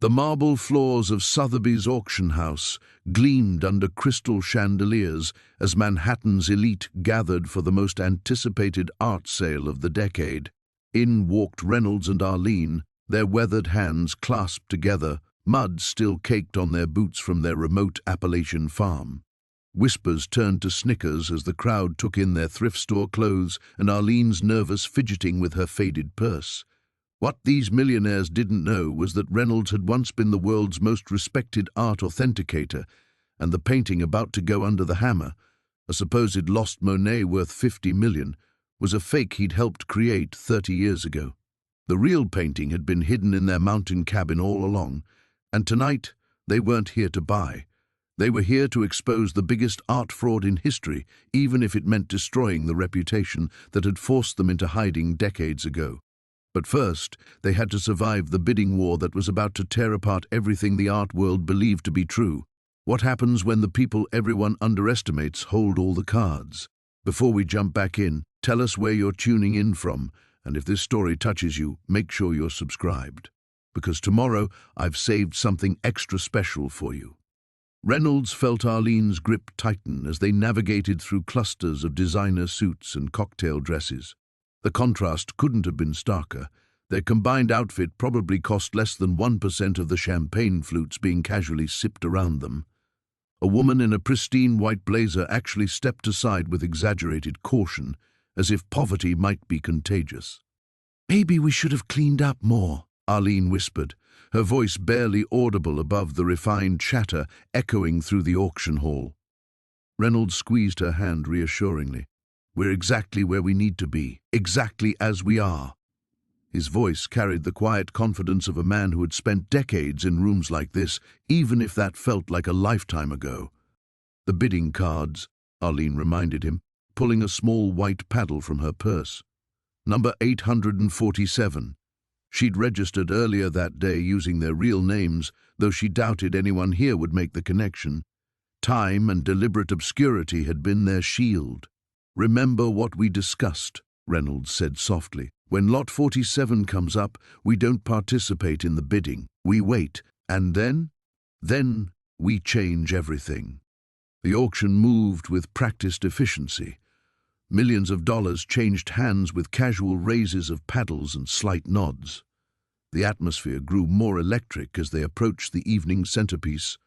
The marble floors of Sotheby's auction house gleamed under crystal chandeliers as Manhattan's elite gathered for the most anticipated art sale of the decade. In walked Reynolds and Arlene, their weathered hands clasped together, mud still caked on their boots from their remote Appalachian farm. Whispers turned to snickers as the crowd took in their thrift store clothes and Arlene's nervous fidgeting with her faded purse. What these millionaires didn't know was that Reynolds had once been the world's most respected art authenticator, and the painting about to go under the hammer, a supposed lost Monet worth $50 million, was a fake he'd helped create 30 years ago. The real painting had been hidden in their mountain cabin all along, and tonight they weren't here to buy. They were here to expose the biggest art fraud in history, even if it meant destroying the reputation that had forced them into hiding decades ago. But first, they had to survive the bidding war that was about to tear apart everything the art world believed to be true. What happens when the people everyone underestimates hold all the cards? Before we jump back in, tell us where you're tuning in from, and if this story touches you, make sure you're subscribed. Because tomorrow, I've saved something extra special for you. Reynolds felt Arlene's grip tighten as they navigated through clusters of designer suits and cocktail dresses. The contrast couldn't have been starker. Their combined outfit probably cost less than 1% of the champagne flutes being casually sipped around them. A woman in a pristine white blazer actually stepped aside with exaggerated caution, as if poverty might be contagious. "Maybe we should have cleaned up more," Arlene whispered, her voice barely audible above the refined chatter echoing through the auction hall. Reynolds squeezed her hand reassuringly. "We're exactly where we need to be, exactly as we are." His voice carried the quiet confidence of a man who had spent decades in rooms like this, even if that felt like a lifetime ago. "The bidding cards," Arlene reminded him, pulling a small white paddle from her purse. "Number 847. She'd registered earlier that day using their real names, though she doubted anyone here would make the connection. Time and deliberate obscurity had been their shield. "Remember what we discussed," Reynolds said softly. "When Lot 47 comes up, we don't participate in the bidding. We wait, and then we change everything." The auction moved with practiced efficiency. Millions of dollars changed hands with casual raises of paddles and slight nods. The atmosphere grew more electric as they approached the evening centerpiece.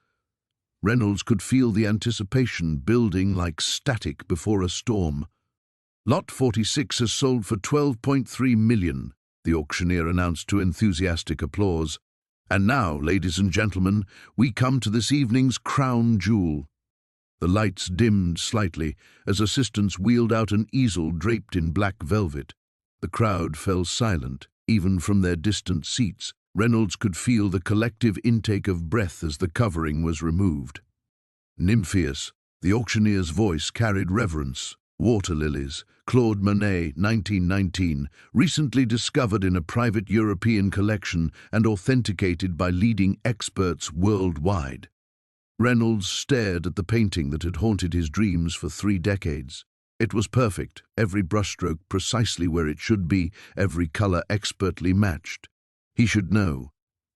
Reynolds could feel the anticipation building like static before a storm. "Lot 46 has sold for $12.3 million, the auctioneer announced to enthusiastic applause. "And now, ladies and gentlemen, we come to this evening's crown jewel." The lights dimmed slightly as assistants wheeled out an easel draped in black velvet. The crowd fell silent, even from their distant seats. Reynolds could feel the collective intake of breath as the covering was removed. "Nymphaeus," the auctioneer's voice carried reverence. "Water lilies, Claude Monet, 1919, recently discovered in a private European collection and authenticated by leading experts worldwide." Reynolds stared at the painting that had haunted his dreams for 3 decades. It was perfect, every brushstroke precisely where it should be, every color expertly matched. He should know.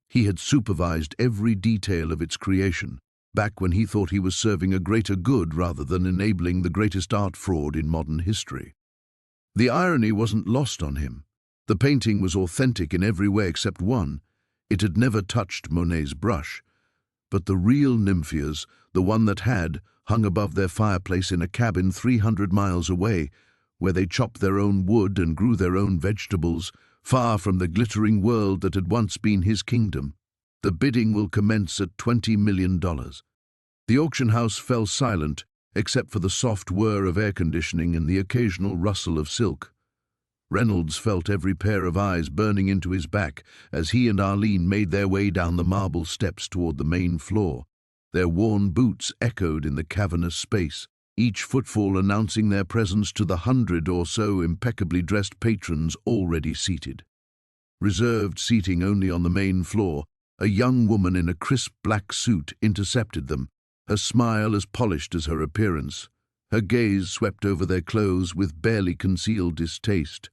He had supervised every detail of its creation, back when he thought he was serving a greater good rather than enabling the greatest art fraud in modern history. The irony wasn't lost on him. The painting was authentic in every way except one. It had never touched Monet's brush. But the real Nymphaeus, the one that had, hung above their fireplace in a cabin 300 miles away, where they chopped their own wood and grew their own vegetables, far from the glittering world that had once been his kingdom. The bidding will commence at $20 million. The auction house fell silent, except for the soft whir of air conditioning and the occasional rustle of silk. Reynolds felt every pair of eyes burning into his back as he and Arlene made their way down the marble steps toward the main floor. Their worn boots echoed in the cavernous space, each footfall announcing their presence to the 100 or so impeccably dressed patrons already seated. Reserved seating only on the main floor, a young woman in a crisp black suit intercepted them, her smile as polished as her appearance. Her gaze swept over their clothes with barely concealed distaste.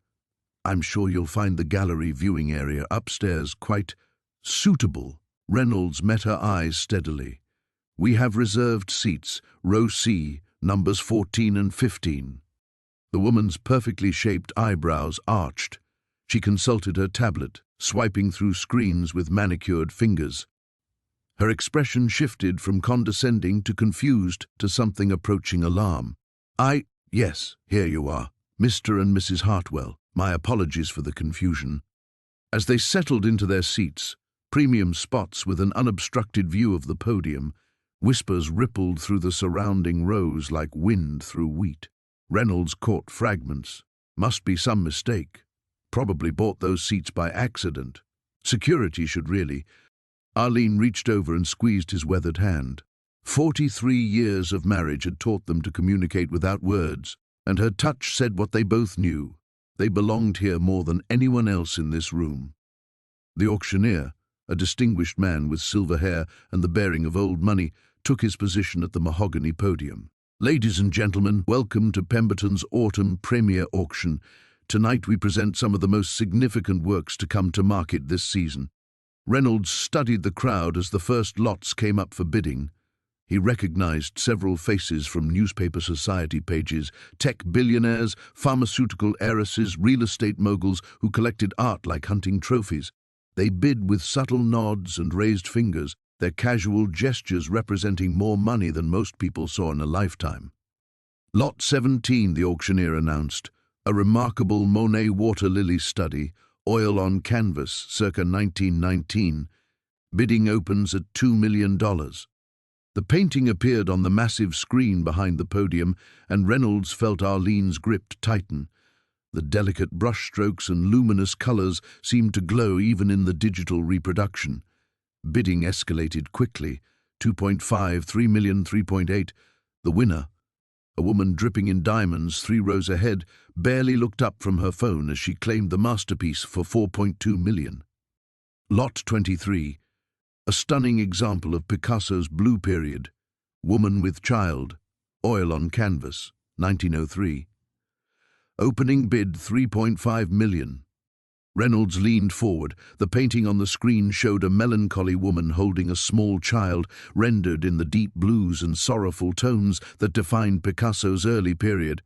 "I'm sure you'll find the gallery viewing area upstairs quite suitable," Reynolds met her eyes steadily. "We have reserved seats, row C, numbers 14 and 15. The woman's perfectly shaped eyebrows arched. She consulted her tablet, swiping through screens with manicured fingers. Her expression shifted from condescending to confused to something approaching alarm. Yes, here you are. Mr. and Mrs. Hartwell. My apologies for the confusion." As they settled into their seats, premium spots with an unobstructed view of the podium, whispers rippled through the surrounding rows like wind through wheat. Reynolds caught fragments. Must be some mistake. Probably bought those seats by accident. Security should really. Arlene reached over and squeezed his weathered hand. 43 years of marriage had taught them to communicate without words, and her touch said what they both knew. They belonged here more than anyone else in this room. The auctioneer, a distinguished man with silver hair and the bearing of old money, took his position at the mahogany podium. "Ladies and gentlemen, welcome to Pemberton's Autumn Premier Auction. Tonight we present some of the most significant works to come to market this season." Reynolds studied the crowd as the first lots came up for bidding. He recognized several faces from newspaper society pages, tech billionaires, pharmaceutical heiresses, real estate moguls who collected art like hunting trophies. They bid with subtle nods and raised fingers, their casual gestures representing more money than most people saw in a lifetime. "Lot 17, the auctioneer announced, a remarkable Monet water lily study, oil on canvas, circa 1919. Bidding opens at $2 million. The painting appeared on the massive screen behind the podium, and Reynolds felt Arlene's grip tighten. The delicate brushstrokes and luminous colors seemed to glow even in the digital reproduction. Bidding escalated quickly. 2.5, 3 million, 3.8. The winner, a woman dripping in diamonds 3 rows ahead, barely looked up from her phone as she claimed the masterpiece for $4.2 million. Lot 23, a stunning example of Picasso's Blue Period. Woman with child, oil on canvas, 1903. Opening bid $3.5 million. Reynolds leaned forward. The painting on the screen showed a melancholy woman holding a small child, rendered in the deep blues and sorrowful tones that defined Picasso's early period.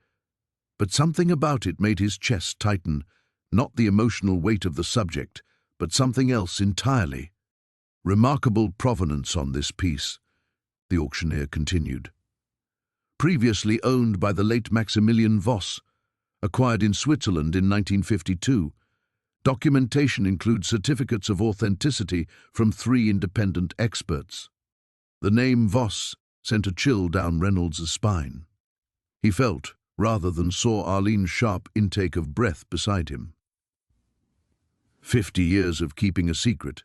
But something about it made his chest tighten, not the emotional weight of the subject, but something else entirely. "Remarkable provenance on this piece," the auctioneer continued. "Previously owned by the late Maximilian Voss, acquired in Switzerland in 1952. Documentation includes certificates of authenticity from 3 independent experts." The name Voss sent a chill down Reynolds' spine. He felt, rather than saw, Arlene's sharp intake of breath beside him. 50 years of keeping a secret,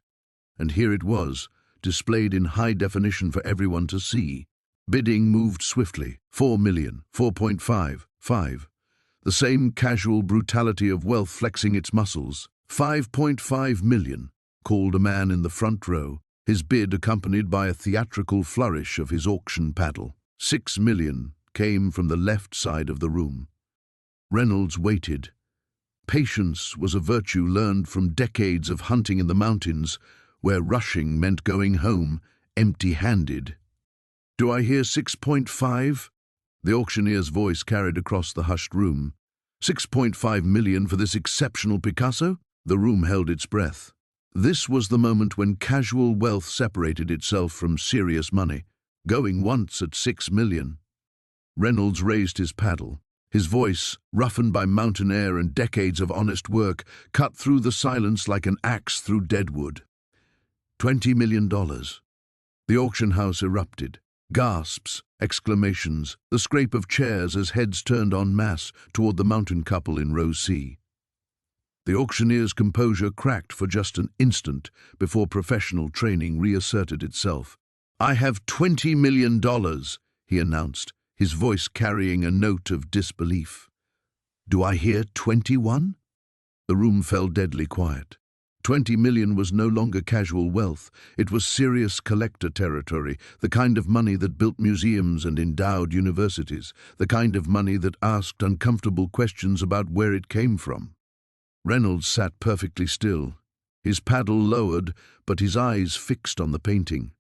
and here it was, displayed in high definition for everyone to see. Bidding moved swiftly. 4 million, 4.5, 5. The same casual brutality of wealth flexing its muscles. 5.5 million, called a man in the front row, his bid accompanied by a theatrical flourish of his auction paddle. 6 million came from the left side of the room. Reynolds waited. Patience was a virtue learned from decades of hunting in the mountains, where rushing meant going home empty-handed. "Do I hear 6.5? The auctioneer's voice carried across the hushed room. 6.5 million for this exceptional Picasso? The room held its breath. This was the moment when casual wealth separated itself from serious money, going once at 6 million. Reynolds raised his paddle. His voice, roughened by mountain air and decades of honest work, cut through the silence like an axe through dead wood. $20 million. The auction house erupted. Gasps, exclamations, the scrape of chairs as heads turned en masse toward the mountain couple in row C. The auctioneer's composure cracked for just an instant before professional training reasserted itself. "I have $20 million, he announced, his voice carrying a note of disbelief. "Do I hear 21? The room fell deadly quiet. 20 million was no longer casual wealth. It was serious collector territory, the kind of money that built museums and endowed universities, the kind of money that asked uncomfortable questions about where it came from. Reynolds sat perfectly still, his paddle lowered, but his eyes fixed on the painting.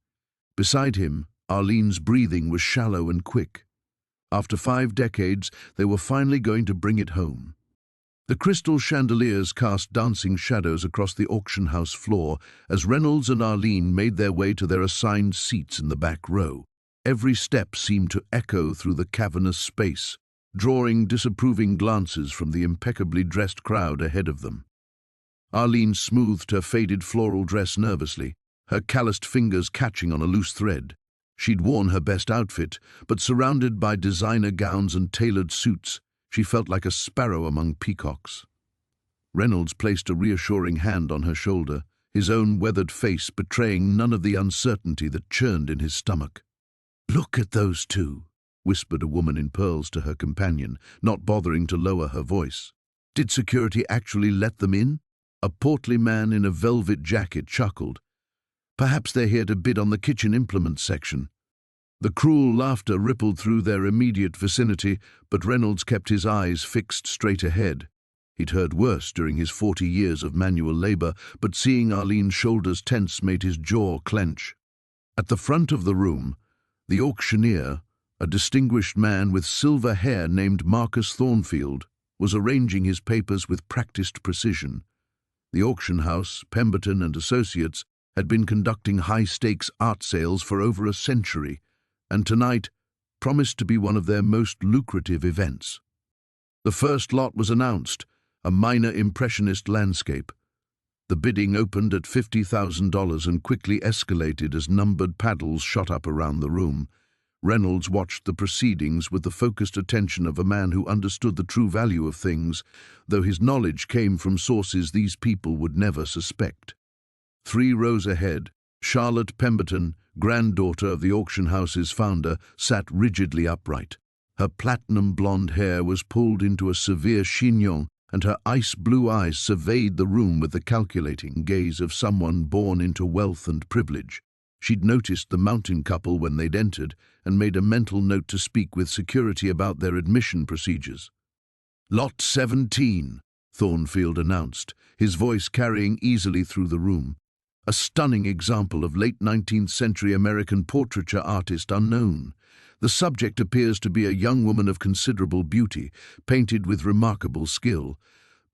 Beside him, Arlene's breathing was shallow and quick. After 5 decades, they were finally going to bring it home. The crystal chandeliers cast dancing shadows across the auction house floor as Reynolds and Arlene made their way to their assigned seats in the back row. Every step seemed to echo through the cavernous space, drawing disapproving glances from the impeccably dressed crowd ahead of them. Arlene smoothed her faded floral dress nervously, her calloused fingers catching on a loose thread. She'd worn her best outfit, but surrounded by designer gowns and tailored suits, she felt like a sparrow among peacocks. Reynolds placed a reassuring hand on her shoulder, his own weathered face betraying none of the uncertainty that churned in his stomach. "Look at those two," whispered a woman in pearls to her companion, not bothering to lower her voice. "Did security actually let them in?" A portly man in a velvet jacket chuckled. "Perhaps they're here to bid on the kitchen implements section." The cruel laughter rippled through their immediate vicinity, but Reynolds kept his eyes fixed straight ahead. He'd heard worse during his 40 years of manual labor, but seeing Arlene's shoulders tense made his jaw clench. At the front of the room, the auctioneer, a distinguished man with silver hair named Marcus Thornfield, was arranging his papers with practiced precision. The auction house, Pemberton and Associates, had been conducting high-stakes art sales for over a century, and tonight promised to be one of their most lucrative events. The first lot was announced, a minor impressionist landscape. The bidding opened at $50,000 and quickly escalated as numbered paddles shot up around the room. Reynolds watched the proceedings with the focused attention of a man who understood the true value of things, though his knowledge came from sources these people would never suspect. 3 rows ahead, Charlotte Pemberton, granddaughter of the auction house's founder, sat rigidly upright. Her platinum blonde hair was pulled into a severe chignon, and her ice-blue eyes surveyed the room with the calculating gaze of someone born into wealth and privilege. She'd noticed the mountain couple when they'd entered and made a mental note to speak with security about their admission procedures. "Lot 17, Thornfield announced, his voice carrying easily through the room. A stunning example of late 19th century American portraiture artist unknown. The subject appears to be a young woman of considerable beauty, painted with remarkable skill.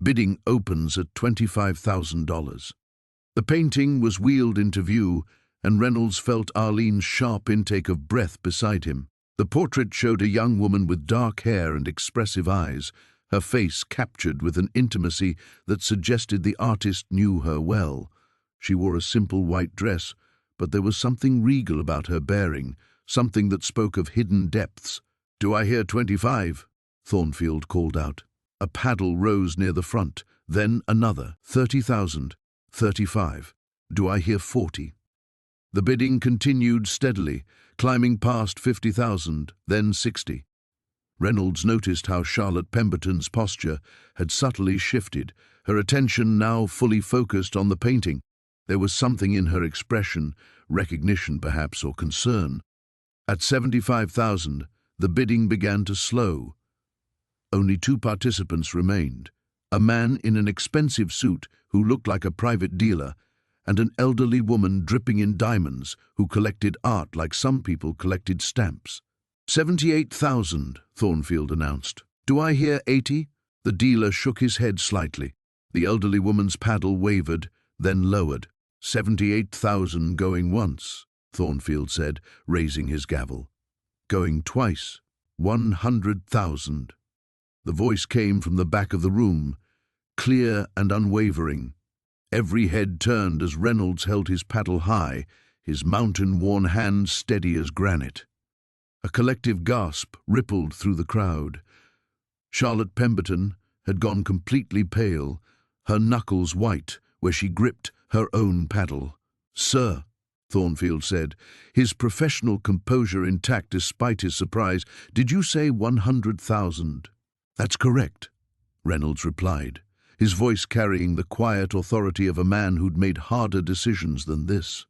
Bidding opens at $25,000. The painting was wheeled into view, and Reynolds felt Arlene's sharp intake of breath beside him. The portrait showed a young woman with dark hair and expressive eyes, her face captured with an intimacy that suggested the artist knew her well. She wore a simple white dress, but there was something regal about her bearing, something that spoke of hidden depths. "Do I hear 25? Thornfield called out. A paddle rose near the front, then another. 30,000, 35. "Do I hear 40? The bidding continued steadily, climbing past 50,000, then 60. Reynolds noticed how Charlotte Pemberton's posture had subtly shifted, her attention now fully focused on the painting. There was something in her expression, recognition perhaps, or concern. At 75,000, the bidding began to slow. Only 2 participants remained, a man in an expensive suit who looked like a private dealer, and an elderly woman dripping in diamonds who collected art like some people collected stamps. 78,000, Thornfield announced. "Do I hear 80? The dealer shook his head slightly. The elderly woman's paddle wavered, then lowered. 78,000 going once, Thornfield said, raising his gavel. Going twice. 100,000. The voice came from the back of the room, clear and unwavering. Every head turned as Reynolds held his paddle high, his mountain-worn hands steady as granite. A collective gasp rippled through the crowd. Charlotte Pemberton had gone completely pale, her knuckles white where she gripped her own paddle. "Sir," Thornfield said, his professional composure intact despite his surprise, "did you say 100,000? "That's correct," Reynolds replied, his voice carrying the quiet authority of a man who'd made harder decisions than this.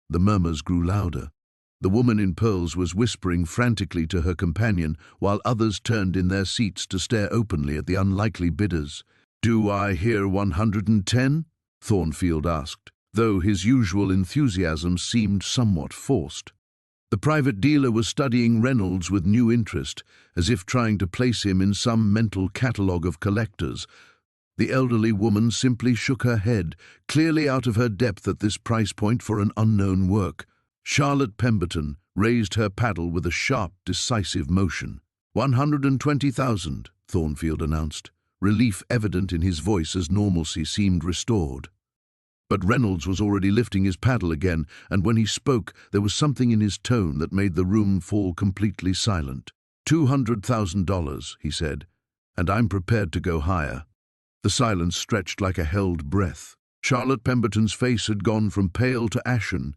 The murmurs grew louder. The woman in pearls was whispering frantically to her companion, while others turned in their seats to stare openly at the unlikely bidders. "Do I hear 110? Thornfield asked, though his usual enthusiasm seemed somewhat forced. The private dealer was studying Reynolds with new interest, as if trying to place him in some mental catalogue of collectors. The elderly woman simply shook her head, clearly out of her depth at this price point for an unknown work. Charlotte Pemberton raised her paddle with a sharp, decisive motion. 120,000, Thornfield announced, relief evident in his voice as normalcy seemed restored. But Reynolds was already lifting his paddle again, and when he spoke, there was something in his tone that made the room fall completely silent. $200,000, he said, and I'm prepared to go higher. The silence stretched like a held breath. Charlotte Pemberton's face had gone from pale to ashen,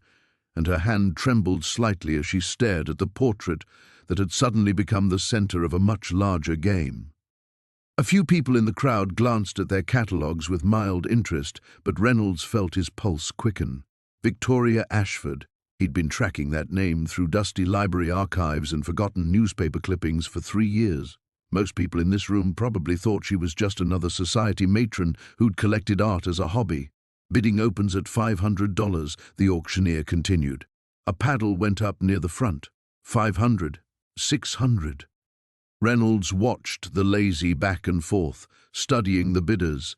and her hand trembled slightly as she stared at the portrait that had suddenly become the center of a much larger game. A few people in the crowd glanced at their catalogues with mild interest, but Reynolds felt his pulse quicken. Victoria Ashford. He'd been tracking that name through dusty library archives and forgotten newspaper clippings for 3 years. Most people in this room probably thought she was just another society matron who'd collected art as a hobby. Bidding opens at $500, the auctioneer continued. A paddle went up near the front. 500, 600. Reynolds watched the lazy back and forth, studying the bidders.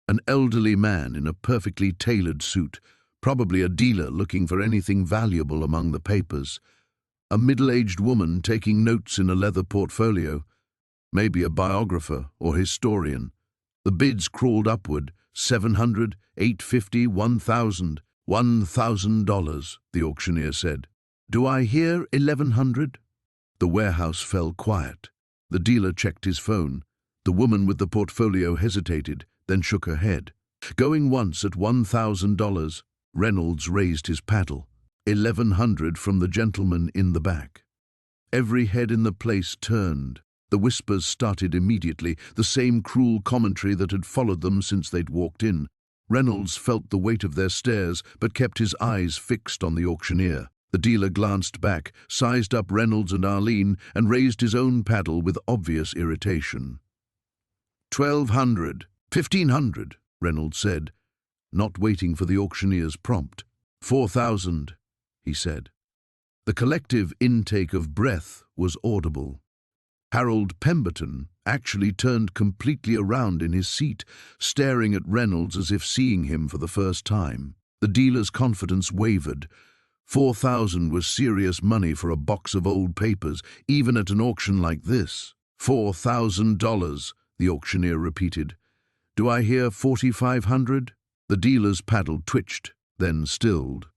An elderly man in a perfectly tailored suit, probably a dealer looking for anything valuable among the papers. A middle-aged woman taking notes in a leather portfolio, maybe a biographer or historian. The bids crawled upward, $700, $850, $1,000. $1,000, the auctioneer said. Do I hear 1,100? The warehouse fell quiet. The dealer checked his phone. The woman with the portfolio hesitated, then shook her head. Going once at $1,000, Reynolds raised his paddle. 1,100 from the gentleman in the back. Every head in the place turned. The whispers started immediately, the same cruel commentary that had followed them since they'd walked in. Reynolds felt the weight of their stares, but kept his eyes fixed on the auctioneer. The dealer glanced back, sized up Reynolds and Arlene, and raised his own paddle with obvious irritation. 1,200, 1,500, Reynolds said, not waiting for the auctioneer's prompt. 4,000, he said. The collective intake of breath was audible. Harold Pemberton actually turned completely around in his seat, staring at Reynolds as if seeing him for the first time. The dealer's confidence wavered. 4,000 was serious money for a box of old papers, even at an auction like this. $4,000, the auctioneer repeated. Do I hear 4,500? The dealer's paddle twitched, then stilled.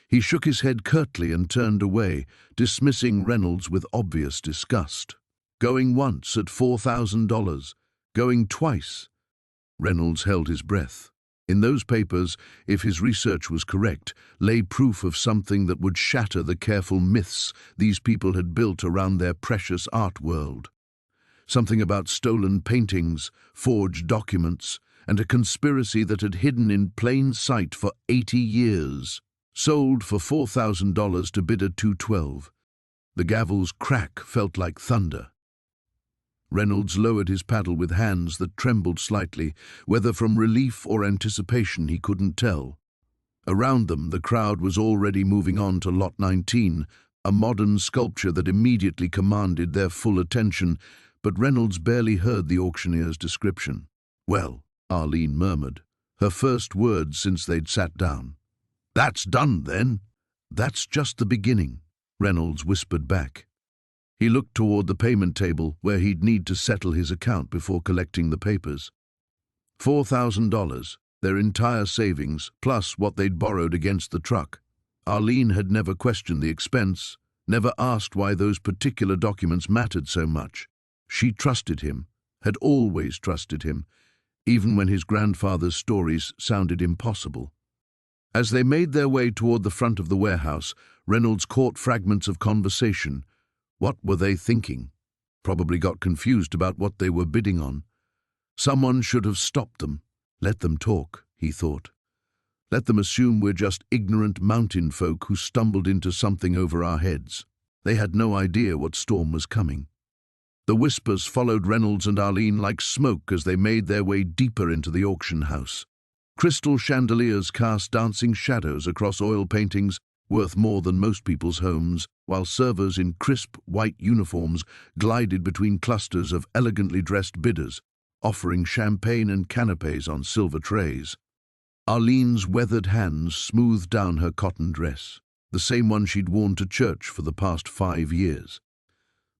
He shook his head curtly and turned away, dismissing Reynolds with obvious disgust. Going once at $4,000, going twice. Reynolds held his breath. In those papers, if his research was correct, lay proof of something that would shatter the careful myths these people had built around their precious art world. Something about stolen paintings, forged documents, and a conspiracy that had hidden in plain sight for 80 years. Sold for $4,000 to bidder 212. The gavel's crack felt like thunder. Reynolds lowered his paddle with hands that trembled slightly, whether from relief or anticipation he couldn't tell. Around them, the crowd was already moving on to Lot 19, a modern sculpture that immediately commanded their full attention, but Reynolds barely heard the auctioneer's description. Well, Arlene murmured, her first words since they'd sat down. That's done, then? That's just the beginning, Reynolds whispered back. He looked toward the payment table where he'd need to settle his account before collecting the papers. $4,000, their entire savings, plus what they'd borrowed against the truck. Arlene had never questioned the expense, never asked why those particular documents mattered so much. She trusted him, had always trusted him, even when his grandfather's stories sounded impossible. As they made their way toward the front of the warehouse, Reynolds caught fragments of conversation. What were they thinking? Probably got confused about what they were bidding on. Someone should have stopped them. Let them talk, he thought. Let them assume we're just ignorant mountain folk who stumbled into something over our heads. They had no idea what storm was coming. The whispers followed Reynolds and Arlene like smoke as they made their way deeper into the auction house. Crystal chandeliers cast dancing shadows across oil paintings worth more than most people's homes, while servers in crisp white uniforms glided between clusters of elegantly dressed bidders, offering champagne and canapes on silver trays. Arlene's weathered hands smoothed down her cotton dress, the same one she'd worn to church for the past 5 years.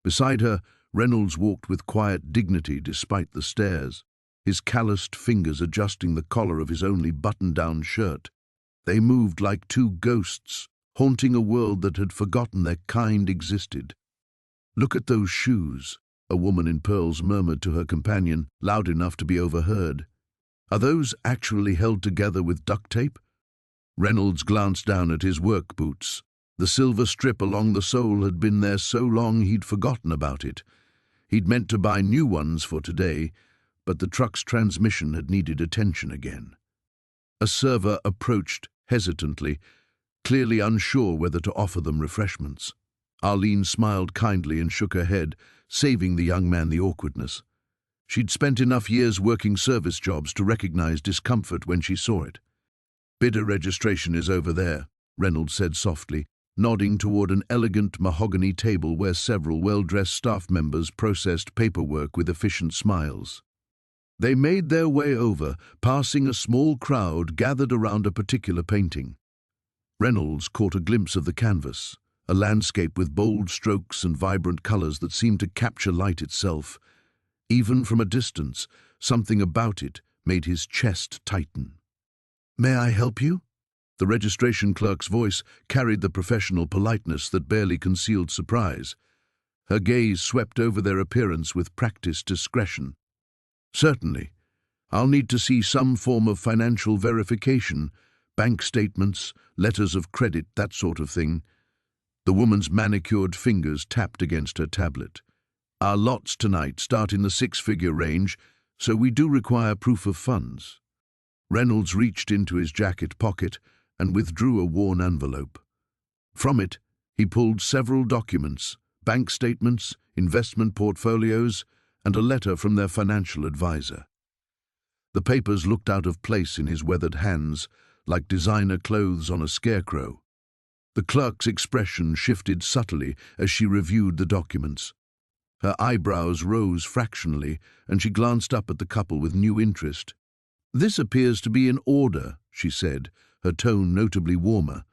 Beside her, Reynolds walked with quiet dignity despite the stares, his calloused fingers adjusting the collar of his only button-down shirt. They moved like two ghosts, haunting a world that had forgotten their kind existed. "Look at those shoes," a woman in pearls murmured to her companion, loud enough to be overheard. "Are those actually held together with duct tape?" Reynolds glanced down at his work boots. The silver strip along the sole had been there so long he'd forgotten about it. He'd meant to buy new ones for today, but the truck's transmission had needed attention again. A server approached hesitantly, clearly unsure whether to offer them refreshments. Arlene smiled kindly and shook her head, saving the young man the awkwardness. She'd spent enough years working service jobs to recognize discomfort when she saw it. "Bidder registration is over there," Reynolds said softly, nodding toward an elegant mahogany table where several well-dressed staff members processed paperwork with efficient smiles. They made their way over, passing a small crowd gathered around a particular painting. Reynolds caught a glimpse of the canvas, a landscape with bold strokes and vibrant colors that seemed to capture light itself. Even from a distance, something about it made his chest tighten. "May I help you?" The registration clerk's voice carried the professional politeness that barely concealed surprise. Her gaze swept over their appearance with practiced discretion. "Certainly. I'll need to see some form of financial verification, bank statements, letters of credit, that sort of thing." The woman's manicured fingers tapped against her tablet. "Our lots tonight start in the 6-figure range, so we do require proof of funds." Reynolds reached into his jacket pocket and withdrew a worn envelope. From it, he pulled several documents, bank statements, investment portfolios, and a letter from their financial advisor. The papers looked out of place in his weathered hands, like designer clothes on a scarecrow. The clerk's expression shifted subtly as she reviewed the documents. Her eyebrows rose fractionally, and she glanced up at the couple with new interest. "This appears to be in order," she said, her tone notably warmer.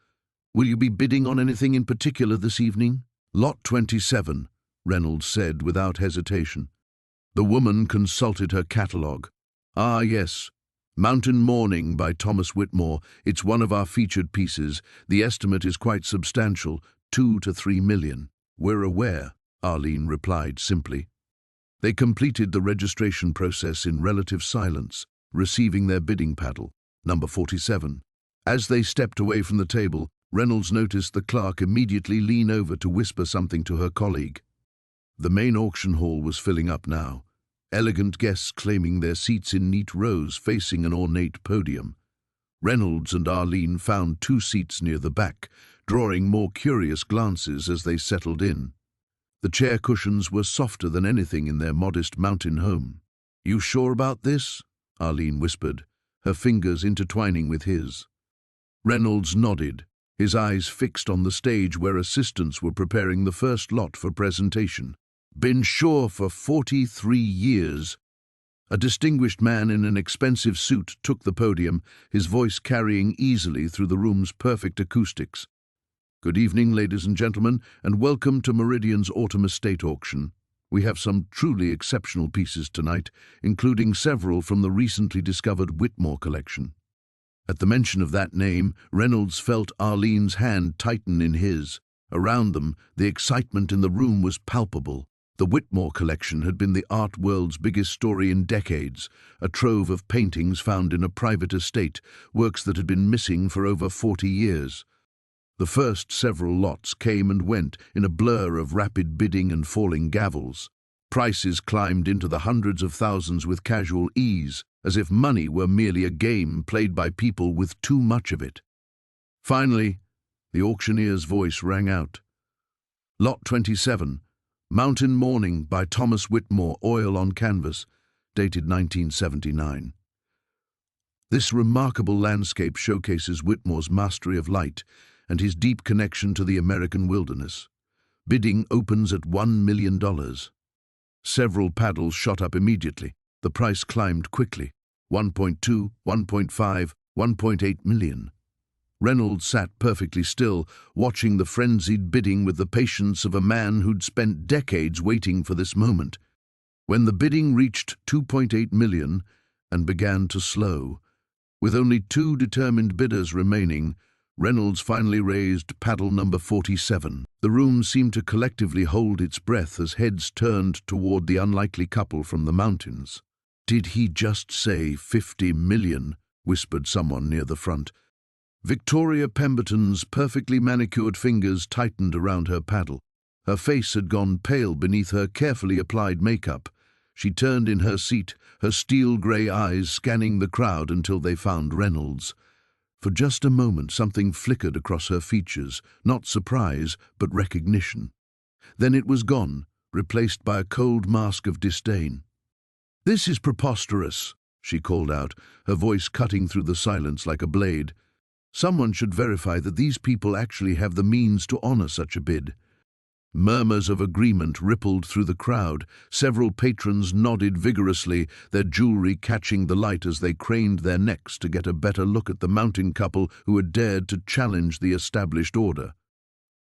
"Will you be bidding on anything in particular this evening?" "Lot 27, Reynolds said without hesitation. The woman consulted her catalogue. "Ah, yes. Mountain Morning by Thomas Whitmore. It's one of our featured pieces. The estimate is quite substantial, 2 to 3 million. "We're aware," Arlene replied simply. They completed the registration process in relative silence, receiving their bidding paddle, number 47. As they stepped away from the table, Reynolds noticed the clerk immediately lean over to whisper something to her colleague. The main auction hall was filling up now, elegant guests claiming their seats in neat rows facing an ornate podium. Reynolds and Arlene found 2 seats near the back, drawing more curious glances as they settled in. The chair cushions were softer than anything in their modest mountain home. "You sure about this?" Arlene whispered, her fingers intertwining with his. Reynolds nodded, his eyes fixed on the stage where assistants were preparing the first lot for presentation. "Been sure for 43 years. A distinguished man in an expensive suit took the podium, his voice carrying easily through the room's perfect acoustics. "Good evening, ladies and gentlemen, and welcome to Meridian's Autumn Estate Auction. We have some truly exceptional pieces tonight, including several from the recently discovered Whitmore collection." At the mention of that name, Reynolds felt Arlene's hand tighten in his. Around them, the excitement in the room was palpable. The Whitmore collection had been the art world's biggest story in decades, a trove of paintings found in a private estate, works that had been missing for over 40 years. The first several lots came and went in a blur of rapid bidding and falling gavels. Prices climbed into the hundreds of thousands with casual ease, as if money were merely a game played by people with too much of it. Finally, the auctioneer's voice rang out. "Lot 27, Mountain Morning by Thomas Whitmore, oil on canvas, dated 1979. This remarkable landscape showcases Whitmore's mastery of light and his deep connection to the American wilderness. Bidding opens at $1 million. Several paddles shot up immediately. The price climbed quickly. 1.2, 1.5, 1.8 million. Reynolds sat perfectly still, watching the frenzied bidding with the patience of a man who'd spent decades waiting for this moment. When the bidding reached 2.8 million and began to slow, with only 2 determined bidders remaining, Reynolds finally raised paddle number 47. The room seemed to collectively hold its breath as heads turned toward the unlikely couple from the mountains. "Did he just say 50 million?" whispered someone near the front. Victoria Pemberton's perfectly manicured fingers tightened around her paddle. Her face had gone pale beneath her carefully applied makeup. She turned in her seat, her steel-grey eyes scanning the crowd until they found Reynolds. For just a moment something flickered across her features, not surprise, but recognition. Then it was gone, replaced by a cold mask of disdain. "This is preposterous," she called out, her voice cutting through the silence like a blade. "Someone should verify that these people actually have the means to honor such a bid." Murmurs of agreement rippled through the crowd. Several patrons nodded vigorously, their jewelry catching the light as they craned their necks to get a better look at the mountain couple who had dared to challenge the established order.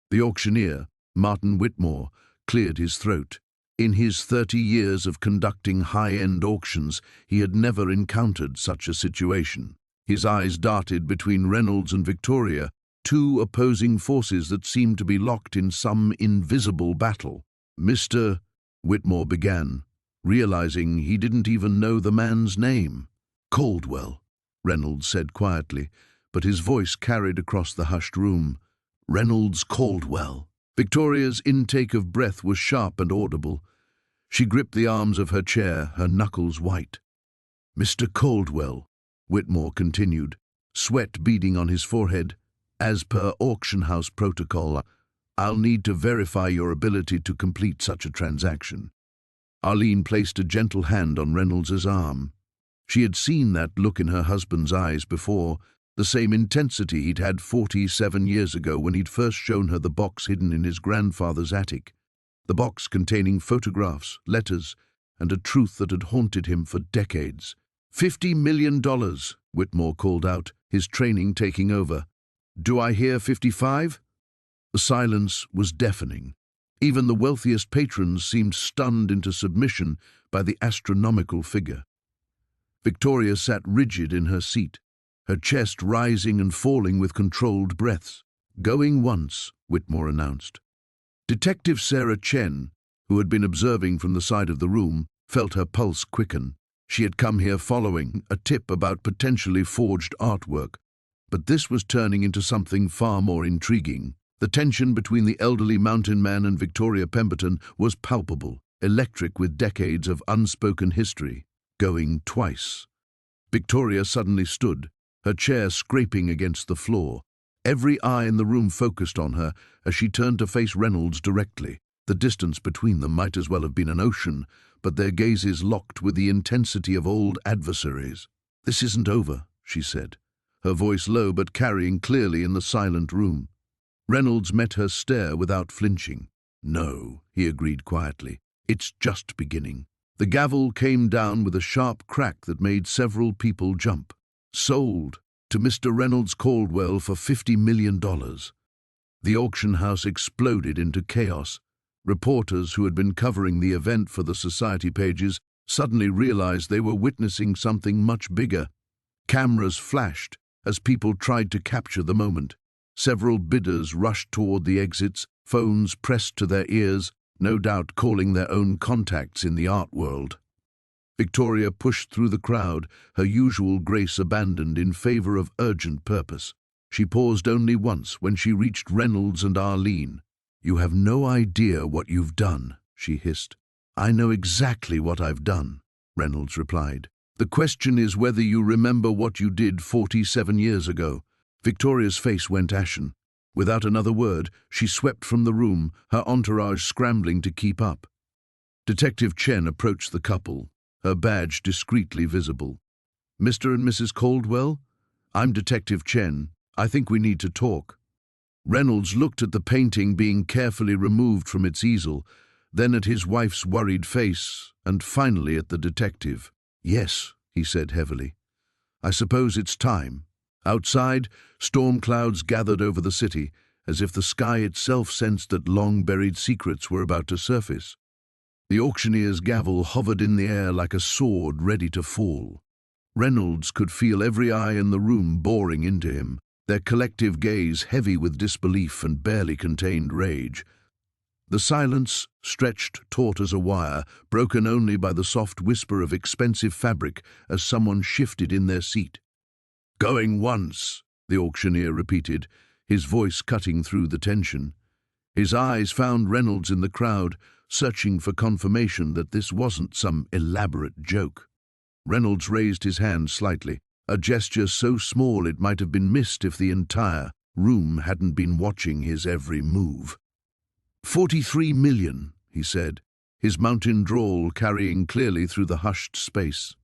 The auctioneer, Martin Whitmore, cleared his throat. In his 30 years of conducting high-end auctions, he had never encountered such a situation. His eyes darted between Reynolds and Victoria, 2 opposing forces that seemed to be locked in some invisible battle. "Mr. Whitmore began, realizing he didn't even know the man's name. "Caldwell," Reynolds said quietly, but his voice carried across the hushed room. "Reynolds Caldwell." Victoria's intake of breath was sharp and audible. She gripped the arms of her chair, her knuckles white. "Mr. Caldwell," Whitmore continued, sweat beading on his forehead. "As per auction house protocol, I'll need to verify your ability to complete such a transaction." Arlene placed a gentle hand on Reynolds's arm. She had seen that look in her husband's eyes before, the same intensity he'd had 47 years ago when he'd first shown her the box hidden in his grandfather's attic. The box containing photographs, letters, and a truth that had haunted him for decades. $50 million, Whitmore called out, his training taking over. "Do I hear 55? The silence was deafening. Even the wealthiest patrons seemed stunned into submission by the astronomical figure. Victoria sat rigid in her seat, her chest rising and falling with controlled breaths. "Going once," Whitmore announced. Detective Sarah Chen, who had been observing from the side of the room, felt her pulse quicken. She had come here following a tip about potentially forged artwork. But this was turning into something far more intriguing. The tension between the elderly mountain man and Victoria Pemberton was palpable, electric with decades of unspoken history. "Going twice." Victoria suddenly stood, her chair scraping against the floor. Every eye in the room focused on her as she turned to face Reynolds directly. The distance between them might as well have been an ocean, but their gazes locked with the intensity of old adversaries. "This isn't over," she said, her voice low but carrying clearly in the silent room. Reynolds met her stare without flinching. "No," he agreed quietly, "it's just beginning." The gavel came down with a sharp crack that made several people jump. "Sold to Mr. Reynolds Caldwell for $50 million. The auction house exploded into chaos. Reporters who had been covering the event for the society pages suddenly realized they were witnessing something much bigger. Cameras flashed as people tried to capture the moment. Several bidders rushed toward the exits, phones pressed to their ears, no doubt calling their own contacts in the art world. Victoria pushed through the crowd, her usual grace abandoned in favor of urgent purpose. She paused only once when she reached Reynolds and Arlene. "You have no idea what you've done," she hissed. "I know exactly what I've done," Reynolds replied. "The question is whether you remember what you did 47 years ago." Victoria's face went ashen. Without another word, she swept from the room, her entourage scrambling to keep up. Detective Chen approached the couple, her badge discreetly visible. Mr. and Mrs. Caldwell? I'm Detective Chen. I think we need to talk." Reynolds looked at the painting being carefully removed from its easel, then at his wife's worried face, and finally at the detective. "Yes," he said heavily. "I suppose it's time." Outside, storm clouds gathered over the city, as if the sky itself sensed that long-buried secrets were about to surface. The auctioneer's gavel hovered in the air like a sword ready to fall. Reynolds could feel every eye in the room boring into him, their collective gaze heavy with disbelief and barely contained rage. The silence, stretched taut as a wire, broken only by the soft whisper of expensive fabric as someone shifted in their seat. "Going once," the auctioneer repeated, his voice cutting through the tension. His eyes found Reynolds in the crowd, searching for confirmation that this wasn't some elaborate joke. Reynolds raised his hand slightly, a gesture so small it might have been missed if the entire room hadn't been watching his every move. 43 million, he said, his mountain drawl carrying clearly through the hushed space.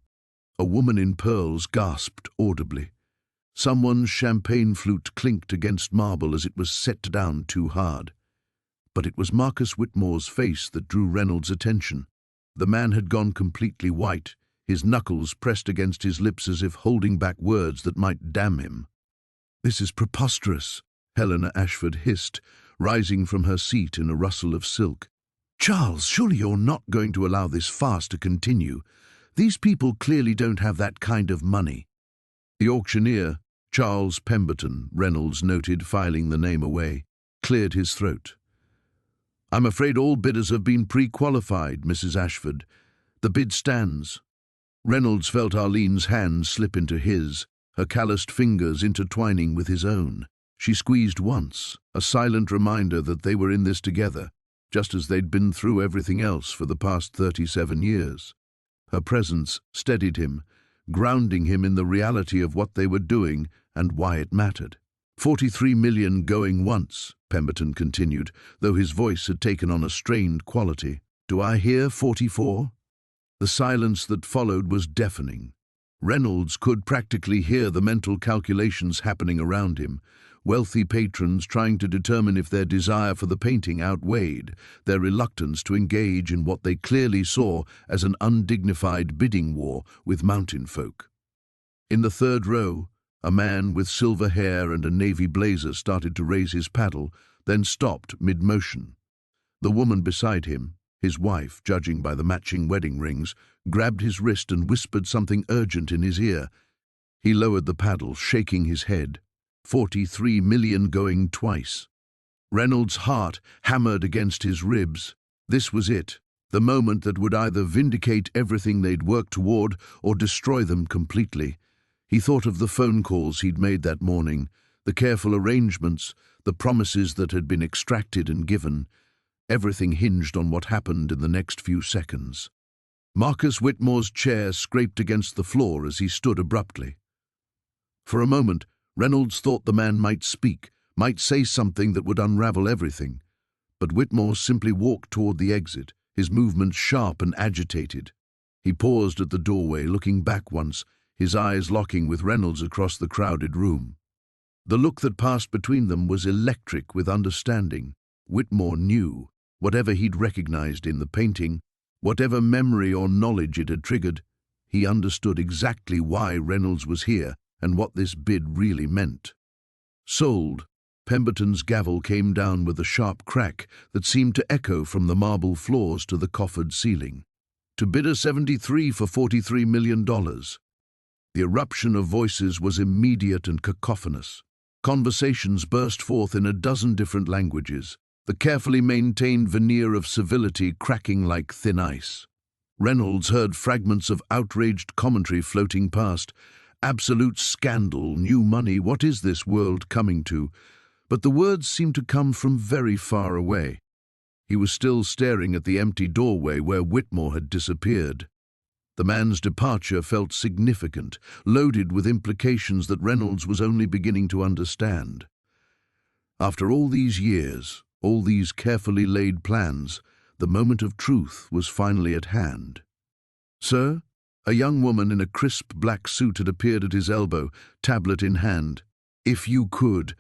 A woman in pearls gasped audibly. Someone's champagne flute clinked against marble as it was set down too hard. But it was Marcus Whitmore's face that drew Reynolds' attention. The man had gone completely white, his knuckles pressed against his lips as if holding back words that might damn him. "This is preposterous," Helena Ashford hissed, rising from her seat in a rustle of silk. "Charles, surely you're not going to allow this farce to continue. These people clearly don't have that kind of money." The auctioneer, Charles Pemberton, Reynolds noted, filing the name away, cleared his throat. "I'm afraid all bidders have been pre-qualified, Mrs. Ashford. The bid stands." Reynolds felt Arlene's hand slip into his, her calloused fingers intertwining with his own. She squeezed once, a silent reminder that they were in this together, just as they'd been through everything else for the past 37 years. Her presence steadied him, grounding him in the reality of what they were doing and why it mattered. 43 million going once, Pemberton continued, though his voice had taken on a strained quality. "Do I hear 44? The silence that followed was deafening. Reynolds could practically hear the mental calculations happening around him, wealthy patrons trying to determine if their desire for the painting outweighed their reluctance to engage in what they clearly saw as an undignified bidding war with mountain folk. In the third row, a man with silver hair and a navy blazer started to raise his paddle, then stopped mid-motion. The woman beside him, his wife, judging by the matching wedding rings, grabbed his wrist and whispered something urgent in his ear. He lowered the paddle, shaking his head. 43 million going twice. Reynolds' heart hammered against his ribs. This was it, the moment that would either vindicate everything they'd worked toward or destroy them completely. He thought of the phone calls he'd made that morning, the careful arrangements, the promises that had been extracted and given. Everything hinged on what happened in the next few seconds. Marcus Whitmore's chair scraped against the floor as he stood abruptly. For a moment, Reynolds thought the man might speak, might say something that would unravel everything. But Whitmore simply walked toward the exit, his movements sharp and agitated. He paused at the doorway, looking back once, his eyes locking with Reynolds across the crowded room. The look that passed between them was electric with understanding. Whitmore knew. Whatever he'd recognized in the painting, whatever memory or knowledge it had triggered, he understood exactly why Reynolds was here and what this bid really meant. Sold. Pemberton's gavel came down with a sharp crack that seemed to echo from the marble floors to the coffered ceiling. To bidder 73 for $43 million. The eruption of voices was immediate and cacophonous. Conversations burst forth in a dozen different languages, the carefully maintained veneer of civility cracking like thin ice. Reynolds heard fragments of outraged commentary floating past. Absolute scandal, new money, what is this world coming to? But the words seemed to come from very far away. He was still staring at the empty doorway where Whitmore had disappeared. The man's departure felt significant, loaded with implications that Reynolds was only beginning to understand. After all these years, all these carefully laid plans, the moment of truth was finally at hand. "Sir?" A young woman in a crisp black suit had appeared at his elbow, tablet in hand. "If you could,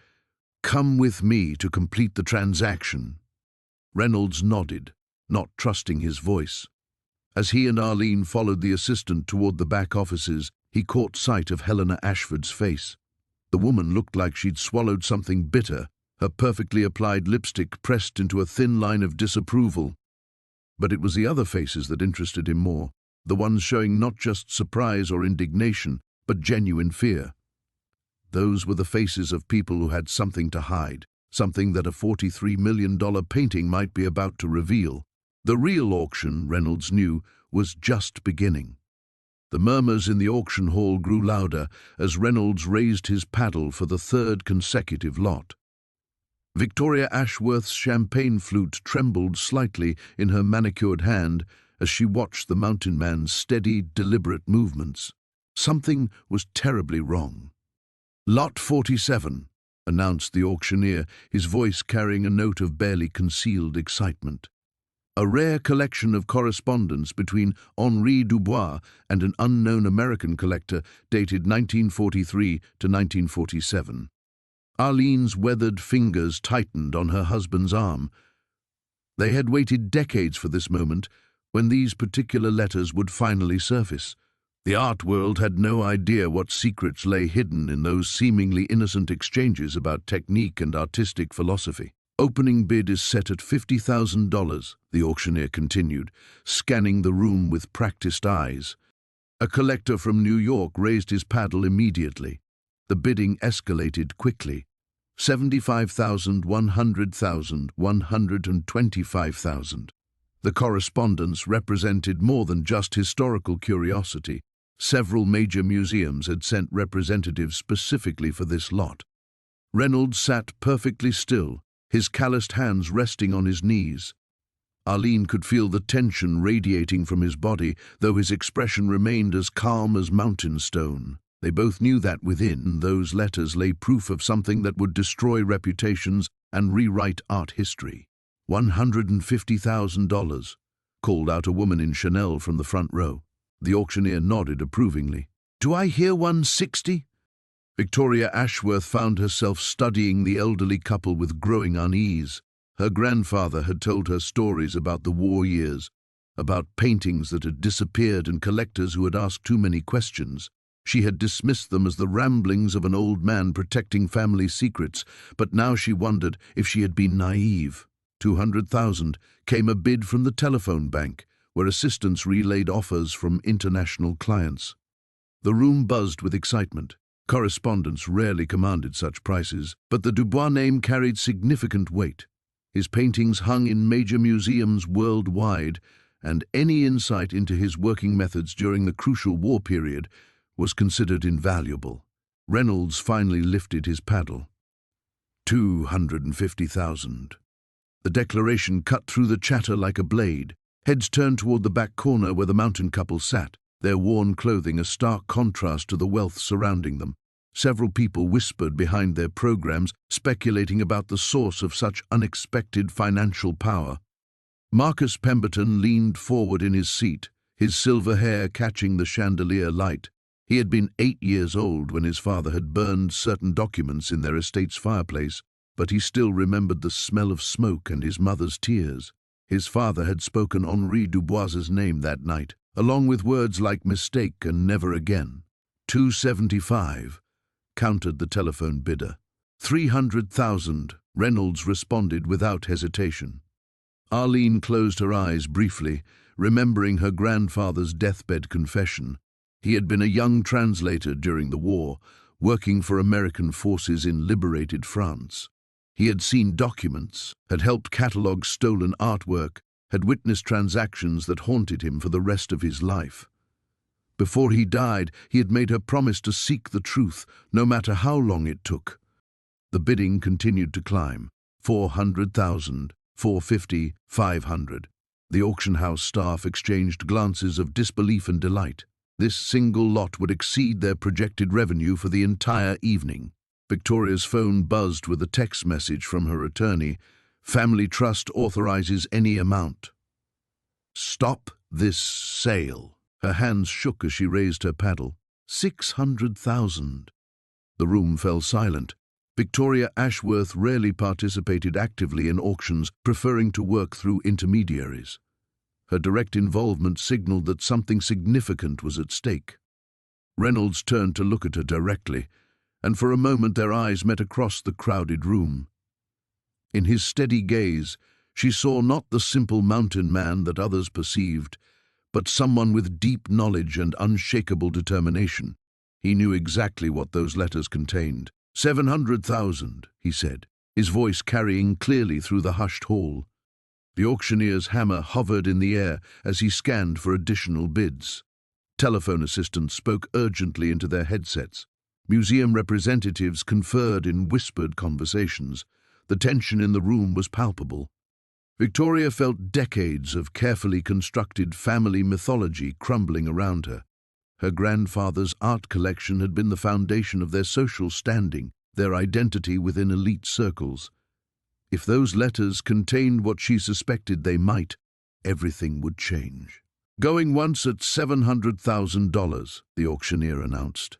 come with me to complete the transaction." Reynolds nodded, not trusting his voice. As he and Arlene followed the assistant toward the back offices, he caught sight of Helena Ashford's face. The woman looked like she'd swallowed something bitter, her perfectly applied lipstick pressed into a thin line of disapproval. But it was the other faces that interested him more, the ones showing not just surprise or indignation, but genuine fear. Those were the faces of people who had something to hide, something that a $43 million painting might be about to reveal. The real auction, Reynolds knew, was just beginning. The murmurs in the auction hall grew louder as Reynolds raised his paddle for the third consecutive lot. Victoria Ashworth's champagne flute trembled slightly in her manicured hand as she watched the mountain man's steady, deliberate movements. Something was terribly wrong. "Lot 47, announced the auctioneer, his voice carrying a note of barely concealed excitement. A rare collection of correspondence between Henri Dubois and an unknown American collector dated 1943 to 1947. Arlene's weathered fingers tightened on her husband's arm. They had waited decades for this moment, when these particular letters would finally surface. The art world had no idea what secrets lay hidden in those seemingly innocent exchanges about technique and artistic philosophy. "Opening bid is set at $50,000, the auctioneer continued, scanning the room with practiced eyes. A collector from New York raised his paddle immediately. The bidding escalated quickly. $75,000, $100,000, $125,000. The correspondence represented more than just historical curiosity. Several major museums had sent representatives specifically for this lot. Reynolds sat perfectly still, his calloused hands resting on his knees. Arlene could feel the tension radiating from his body, though his expression remained as calm as mountain stone. They both knew that within those letters lay proof of something that would destroy reputations and rewrite art history. $150,000, called out a woman in Chanel from the front row. The auctioneer nodded approvingly. "Do I hear 160? Victoria Ashworth found herself studying the elderly couple with growing unease. Her grandfather had told her stories about the war years, about paintings that had disappeared and collectors who had asked too many questions. She had dismissed them as the ramblings of an old man protecting family secrets, but now she wondered if she had been naive. $200,000 came a bid from the telephone bank, where assistants relayed offers from international clients. The room buzzed with excitement. Correspondents rarely commanded such prices, but the Dubois name carried significant weight. His paintings hung in major museums worldwide, and any insight into his working methods during the crucial war period was considered invaluable. Reynolds finally lifted his paddle. $250,000. The declaration cut through the chatter like a blade. Heads turned toward the back corner where the mountain couple sat, their worn clothing a stark contrast to the wealth surrounding them. Several people whispered behind their programs, speculating about the source of such unexpected financial power. Marcus Pemberton leaned forward in his seat, his silver hair catching the chandelier light. He had been 8 years old when his father had burned certain documents in their estate's fireplace, but he still remembered the smell of smoke and his mother's tears. His father had spoken Henri Dubois's name that night, along with words like mistake and never again. $275, countered the telephone bidder. $300,000, Reynolds responded without hesitation. Arlene closed her eyes briefly, remembering her grandfather's deathbed confession. He had been a young translator during the war, working for American forces in liberated France. He had seen documents, had helped catalogue stolen artwork, had witnessed transactions that haunted him for the rest of his life. Before he died, he had made her promise to seek the truth, no matter how long it took. The bidding continued to climb. 400,000, 450, 500. The auction house staff exchanged glances of disbelief and delight. This single lot would exceed their projected revenue for the entire evening. Victoria's phone buzzed with a text message from her attorney. Family Trust authorizes any amount. Stop this sale. Her hands shook as she raised her paddle. 600,000. The room fell silent. Victoria Ashworth rarely participated actively in auctions, preferring to work through intermediaries. Her direct involvement signaled that something significant was at stake. Reynolds turned to look at her directly, and for a moment their eyes met across the crowded room. In his steady gaze, she saw not the simple mountain man that others perceived, but someone with deep knowledge and unshakable determination. He knew exactly what those letters contained. 700,000, he said, his voice carrying clearly through the hushed hall. The auctioneer's hammer hovered in the air as he scanned for additional bids. Telephone assistants spoke urgently into their headsets. Museum representatives conferred in whispered conversations. The tension in the room was palpable. Victoria felt decades of carefully constructed family mythology crumbling around her. Her grandfather's art collection had been the foundation of their social standing, their identity within elite circles. If those letters contained what she suspected they might, everything would change. Going once at $700,000, the auctioneer announced.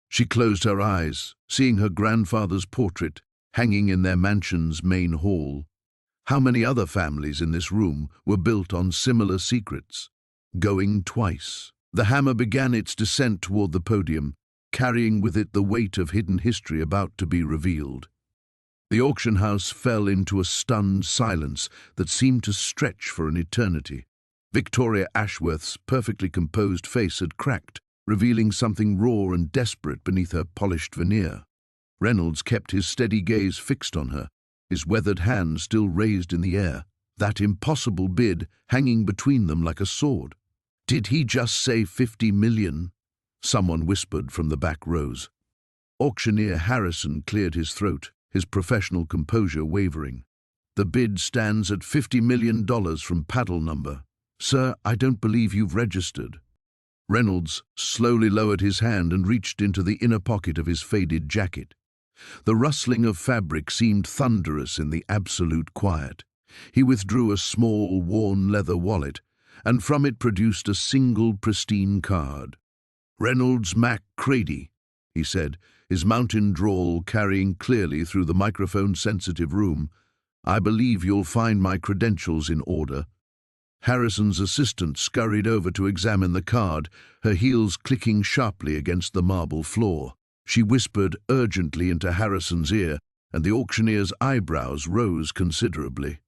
She closed her eyes, seeing her grandfather's portrait hanging in their mansion's main hall. How many other families in this room were built on similar secrets? Going twice. The hammer began its descent toward the podium, carrying with it the weight of hidden history about to be revealed. The auction house fell into a stunned silence that seemed to stretch for an eternity. Victoria Ashworth's perfectly composed face had cracked, revealing something raw and desperate beneath her polished veneer. Reynolds kept his steady gaze fixed on her, his weathered hand still raised in the air, that impossible bid hanging between them like a sword. "Did he just say 50 million? Someone whispered from the back rows. Auctioneer Harrison cleared his throat, his professional composure wavering. "The bid stands at $50 million from paddle number. Sir, I don't believe you've registered." Reynolds slowly lowered his hand and reached into the inner pocket of his faded jacket. The rustling of fabric seemed thunderous in the absolute quiet. He withdrew a small, worn leather wallet, and from it produced a single pristine card. "Reynolds MacCready," he said, his mountain drawl carrying clearly through the microphone-sensitive room. "I believe you'll find my credentials in order." Harrison's assistant scurried over to examine the card, her heels clicking sharply against the marble floor. She whispered urgently into Harrison's ear, and the auctioneer's eyebrows rose considerably.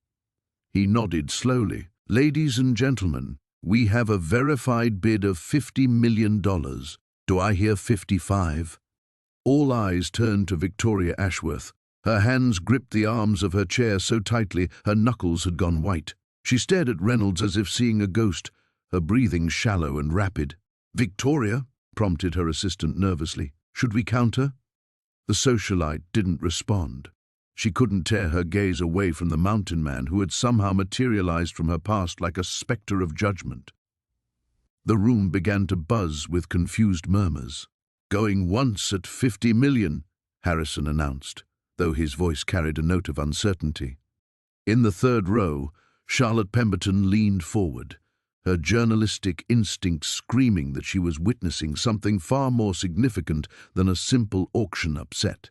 He nodded slowly. "Ladies and gentlemen, we have a verified bid of $50 million. Do I hear 55? All eyes turned to Victoria Ashworth. Her hands gripped the arms of her chair so tightly her knuckles had gone white. She stared at Reynolds as if seeing a ghost, her breathing shallow and rapid. "Victoria," prompted her assistant nervously, "should we count her?" The socialite didn't respond. She couldn't tear her gaze away from the mountain man who had somehow materialized from her past like a specter of judgment. The room began to buzz with confused murmurs. "Going once at 50 million, Harrison announced, though his voice carried a note of uncertainty. In the third row, Charlotte Pemberton leaned forward, her journalistic instinct screaming that she was witnessing something far more significant than a simple auction upset.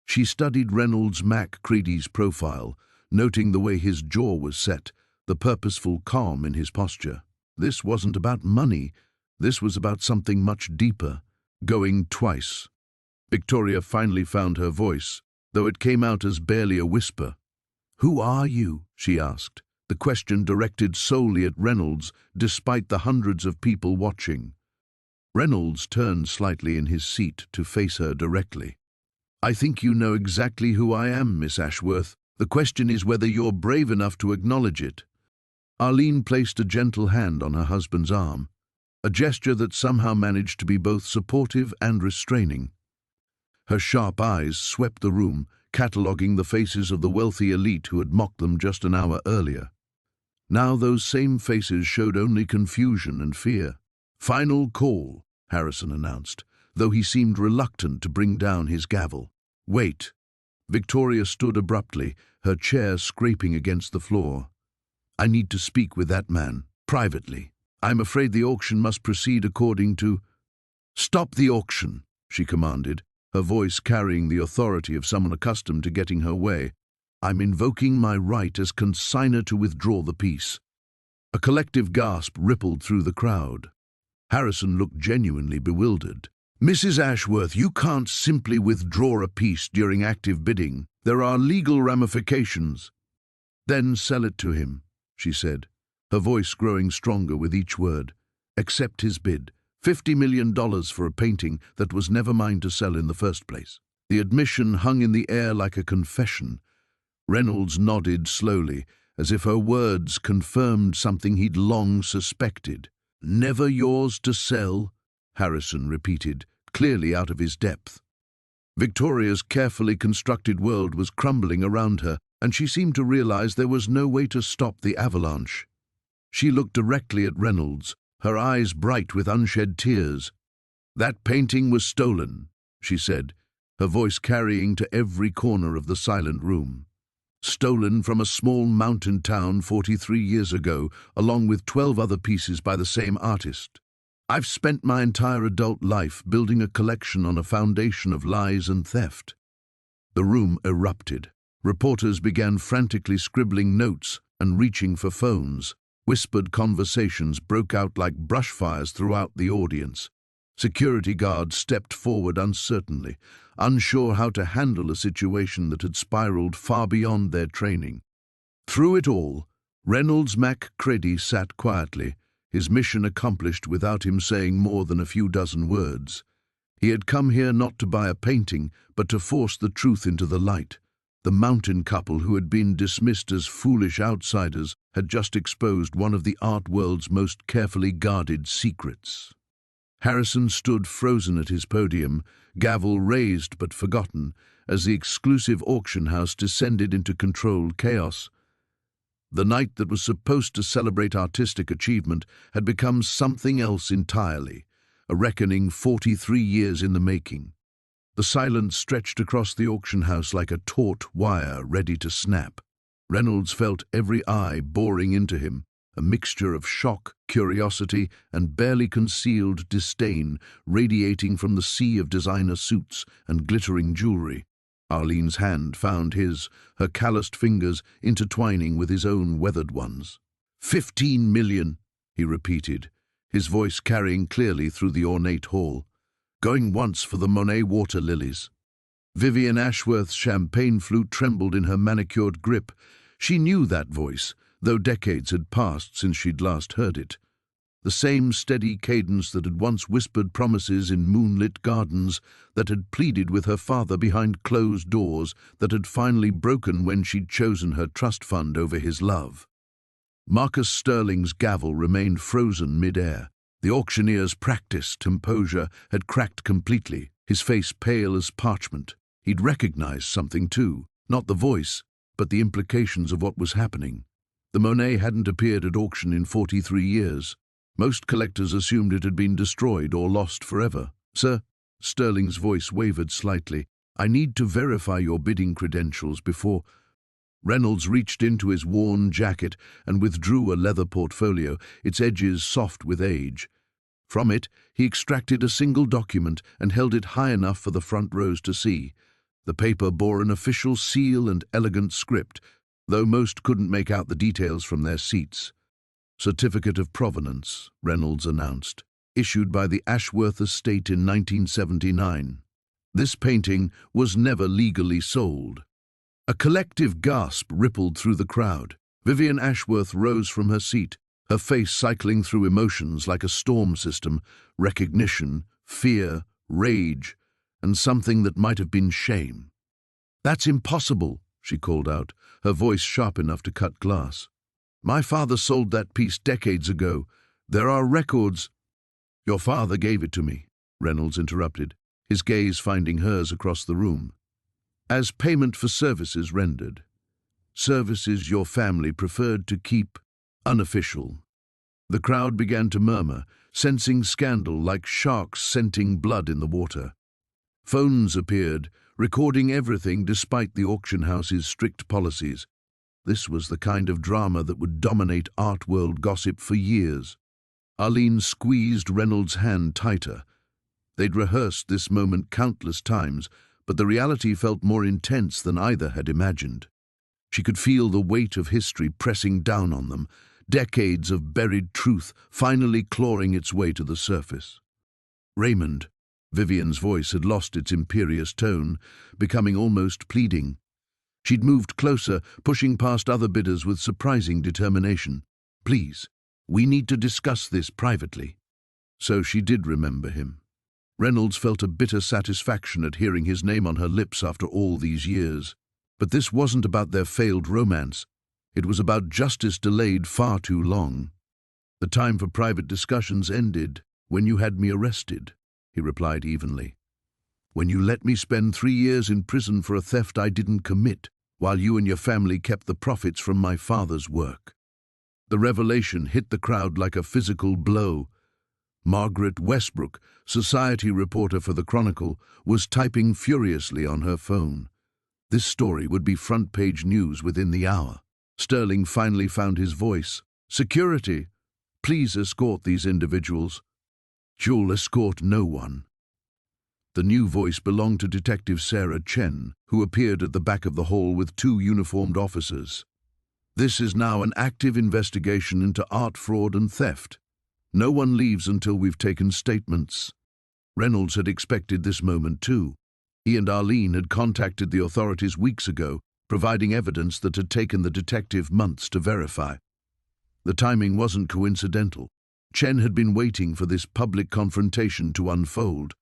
She studied Reynolds MacCready's profile, noting the way his jaw was set, the purposeful calm in his posture. This wasn't about money, this was about something much deeper. Going twice. Victoria finally found her voice, though it came out as barely a whisper. "Who are you?" she asked, the question directed solely at Reynolds, despite the hundreds of people watching. Reynolds turned slightly in his seat to face her directly. "I think you know exactly who I am, Miss Ashworth. The question is whether you're brave enough to acknowledge it." Arlene placed a gentle hand on her husband's arm, a gesture that somehow managed to be both supportive and restraining. Her sharp eyes swept the room, cataloguing the faces of the wealthy elite who had mocked them just an hour earlier. Now those same faces showed only confusion and fear. "Final call," Harrison announced, though he seemed reluctant to bring down his gavel. "Wait." Victoria stood abruptly, her chair scraping against the floor. "I need to speak with that man, privately." I'm afraid the auction must proceed according to— Stop the auction, she commanded, her voice carrying the authority of someone accustomed to getting her way. I'm invoking my right as consignor to withdraw the piece. A collective gasp rippled through the crowd. Harrison looked genuinely bewildered. Mrs. Ashworth, you can't simply withdraw a piece during active bidding. There are legal ramifications. Then sell it to him, she said, her voice growing stronger with each word. Accept his bid. $50 million for a painting that was never mine to sell in the first place. The admission hung in the air like a confession. Reynolds nodded slowly, as if her words confirmed something he'd long suspected. Never yours to sell, Harrison repeated, clearly out of his depth. Victoria's carefully constructed world was crumbling around her, and she seemed to realize there was no way to stop the avalanche. She looked directly at Reynolds, her eyes bright with unshed tears. That painting was stolen, she said, her voice carrying to every corner of the silent room. Stolen from a small mountain town 43 years ago, along with 12 other pieces by the same artist. I've spent my entire adult life building a collection on a foundation of lies and theft. The room erupted. Reporters began frantically scribbling notes and reaching for phones. Whispered conversations broke out like brushfires throughout the audience. Security guards stepped forward uncertainly, unsure how to handle a situation that had spiraled far beyond their training. Through it all, Reynolds Macready sat quietly, his mission accomplished without him saying more than a few dozen words. He had come here not to buy a painting, but to force the truth into the light. The mountain couple who had been dismissed as foolish outsiders had just exposed one of the art world's most carefully guarded secrets. Harrison stood frozen at his podium, gavel raised but forgotten, as the exclusive auction house descended into controlled chaos. The night that was supposed to celebrate artistic achievement had become something else entirely, a reckoning 43 years in the making. The silence stretched across the auction house like a taut wire ready to snap. Reynolds felt every eye boring into him, a mixture of shock, curiosity, and barely concealed disdain radiating from the sea of designer suits and glittering jewelry. Arlene's hand found his, her calloused fingers intertwining with his own weathered ones. 15 million, he repeated, his voice carrying clearly through the ornate hall. Going once for the Monet water lilies. Vivian Ashworth's champagne flute trembled in her manicured grip. She knew that voice, though decades had passed since she'd last heard it. The same steady cadence that had once whispered promises in moonlit gardens, that had pleaded with her father behind closed doors, that had finally broken when she'd chosen her trust fund over his love. Marcus Sterling's gavel remained frozen mid-air. The auctioneer's practiced composure had cracked completely, his face pale as parchment. He'd recognized something too, not the voice, but the implications of what was happening. The Monet hadn't appeared at auction in 43 years. Most collectors assumed it had been destroyed or lost forever. Sir, Sterling's voice wavered slightly. I need to verify your bidding credentials before— Reynolds reached into his worn jacket and withdrew a leather portfolio, its edges soft with age. From it, he extracted a single document and held it high enough for the front rows to see. The paper bore an official seal and elegant script, though most couldn't make out the details from their seats. Certificate of Provenance, Reynolds announced, issued by the Ashworth estate in 1979. This painting was never legally sold. A collective gasp rippled through the crowd. Vivian Ashworth rose from her seat, her face cycling through emotions like a storm system, recognition, fear, rage, and something that might have been shame. That's impossible, she called out, her voice sharp enough to cut glass. My father sold that piece decades ago. There are records. Your father gave it to me, Reynolds interrupted, his gaze finding hers across the room. As payment for services rendered. Services your family preferred to keep unofficial. The crowd began to murmur, sensing scandal like sharks scenting blood in the water. Phones appeared, recording everything despite the auction house's strict policies. This was the kind of drama that would dominate art world gossip for years. Arlene squeezed Reynolds' hand tighter. They'd rehearsed this moment countless times, but the reality felt more intense than either had imagined. She could feel the weight of history pressing down on them, decades of buried truth finally clawing its way to the surface. Raymond. Vivian's voice had lost its imperious tone, becoming almost pleading. She'd moved closer, pushing past other bidders with surprising determination. Please, we need to discuss this privately. So she did remember him. Reynolds felt a bitter satisfaction at hearing his name on her lips after all these years. But this wasn't about their failed romance. It was about justice delayed far too long. The time for private discussions ended when you had me arrested, he replied evenly. When you let me spend 3 years in prison for a theft I didn't commit, while you and your family kept the profits from my father's work. The revelation hit the crowd like a physical blow. Margaret Westbrook, society reporter for the Chronicle, was typing furiously on her phone. This story would be front-page news within the hour. Sterling finally found his voice. Security, please escort these individuals. You'll escort no one. The new voice belonged to Detective Sarah Chen, who appeared at the back of the hall with 2 uniformed officers. This is now an active investigation into art fraud and theft. No one leaves until we've taken statements. Reynolds had expected this moment too. He and Arlene had contacted the authorities weeks ago, providing evidence that had taken the detective months to verify. The timing wasn't coincidental. Chen had been waiting for this public confrontation to unfold.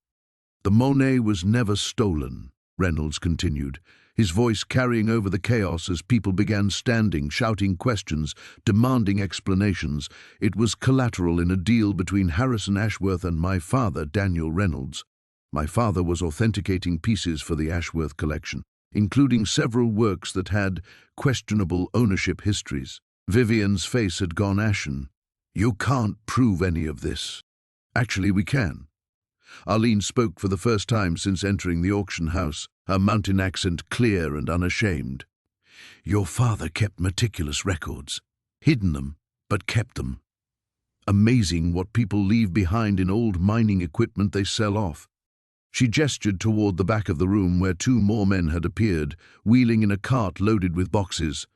The Monet was never stolen, Reynolds continued, his voice carrying over the chaos as people began standing, shouting questions, demanding explanations. It was collateral in a deal between Harrison Ashworth and my father, Daniel Reynolds. My father was authenticating pieces for the Ashworth collection, including several works that had questionable ownership histories. Vivian's face had gone ashen. You can't prove any of this. Actually, we can. Arlene spoke for the first time since entering the auction house, her mountain accent clear and unashamed. Your father kept meticulous records, hidden them, but kept them. Amazing what people leave behind in old mining equipment they sell off. She gestured toward the back of the room where 2 more men had appeared, wheeling in a cart loaded with boxes.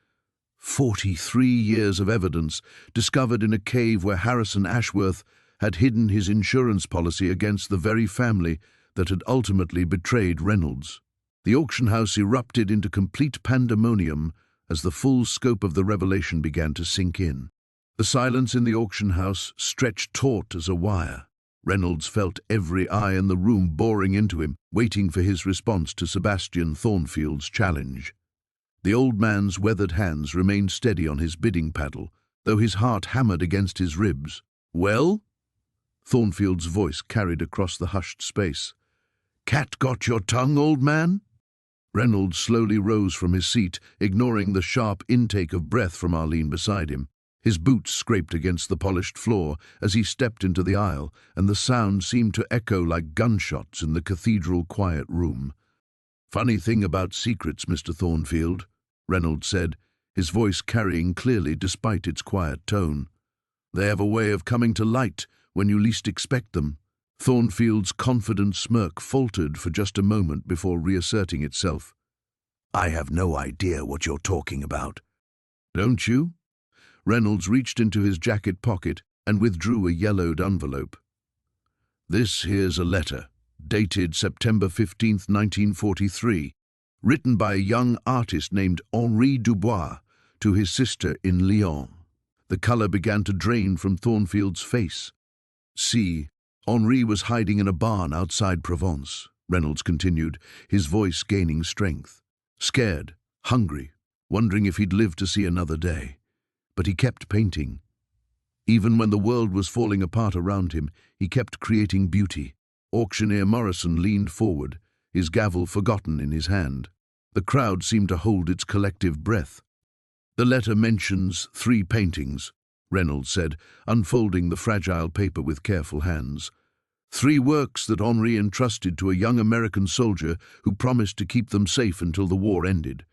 43 years of evidence, discovered in a cave where Harrison Ashworth had hidden his insurance policy against the very family that had ultimately betrayed Reynolds. The auction house erupted into complete pandemonium as the full scope of the revelation began to sink in. The silence in the auction house stretched taut as a wire. Reynolds felt every eye in the room boring into him, waiting for his response to Sebastian Thornfield's challenge. The old man's weathered hands remained steady on his bidding paddle, though his heart hammered against his ribs. Well? Thornfield's voice carried across the hushed space. Cat got your tongue, old man? Reynolds slowly rose from his seat, ignoring the sharp intake of breath from Arlene beside him. His boots scraped against the polished floor as he stepped into the aisle, and the sound seemed to echo like gunshots in the cathedral quiet room. Funny thing about secrets, Mr. Thornfield, Reynolds said, his voice carrying clearly despite its quiet tone. They have a way of coming to light when you least expect them. Thornfield's confident smirk faltered for just a moment before reasserting itself. I have no idea what you're talking about. Don't you? Reynolds reached into his jacket pocket and withdrew a yellowed envelope. This here's a letter, dated September 15th, 1943, written by a young artist named Henri Dubois to his sister in Lyon. The color began to drain from Thornfield's face. See, Henri was hiding in a barn outside Provence, Reynolds continued, his voice gaining strength. Scared, hungry, wondering if he'd live to see another day. But he kept painting. Even when the world was falling apart around him, he kept creating beauty. Auctioneer Morrison leaned forward, his gavel forgotten in his hand. The crowd seemed to hold its collective breath. The letter mentions 3 paintings, Reynolds said, unfolding the fragile paper with careful hands. 3 works that Henri entrusted to a young American soldier who promised to keep them safe until the war ended.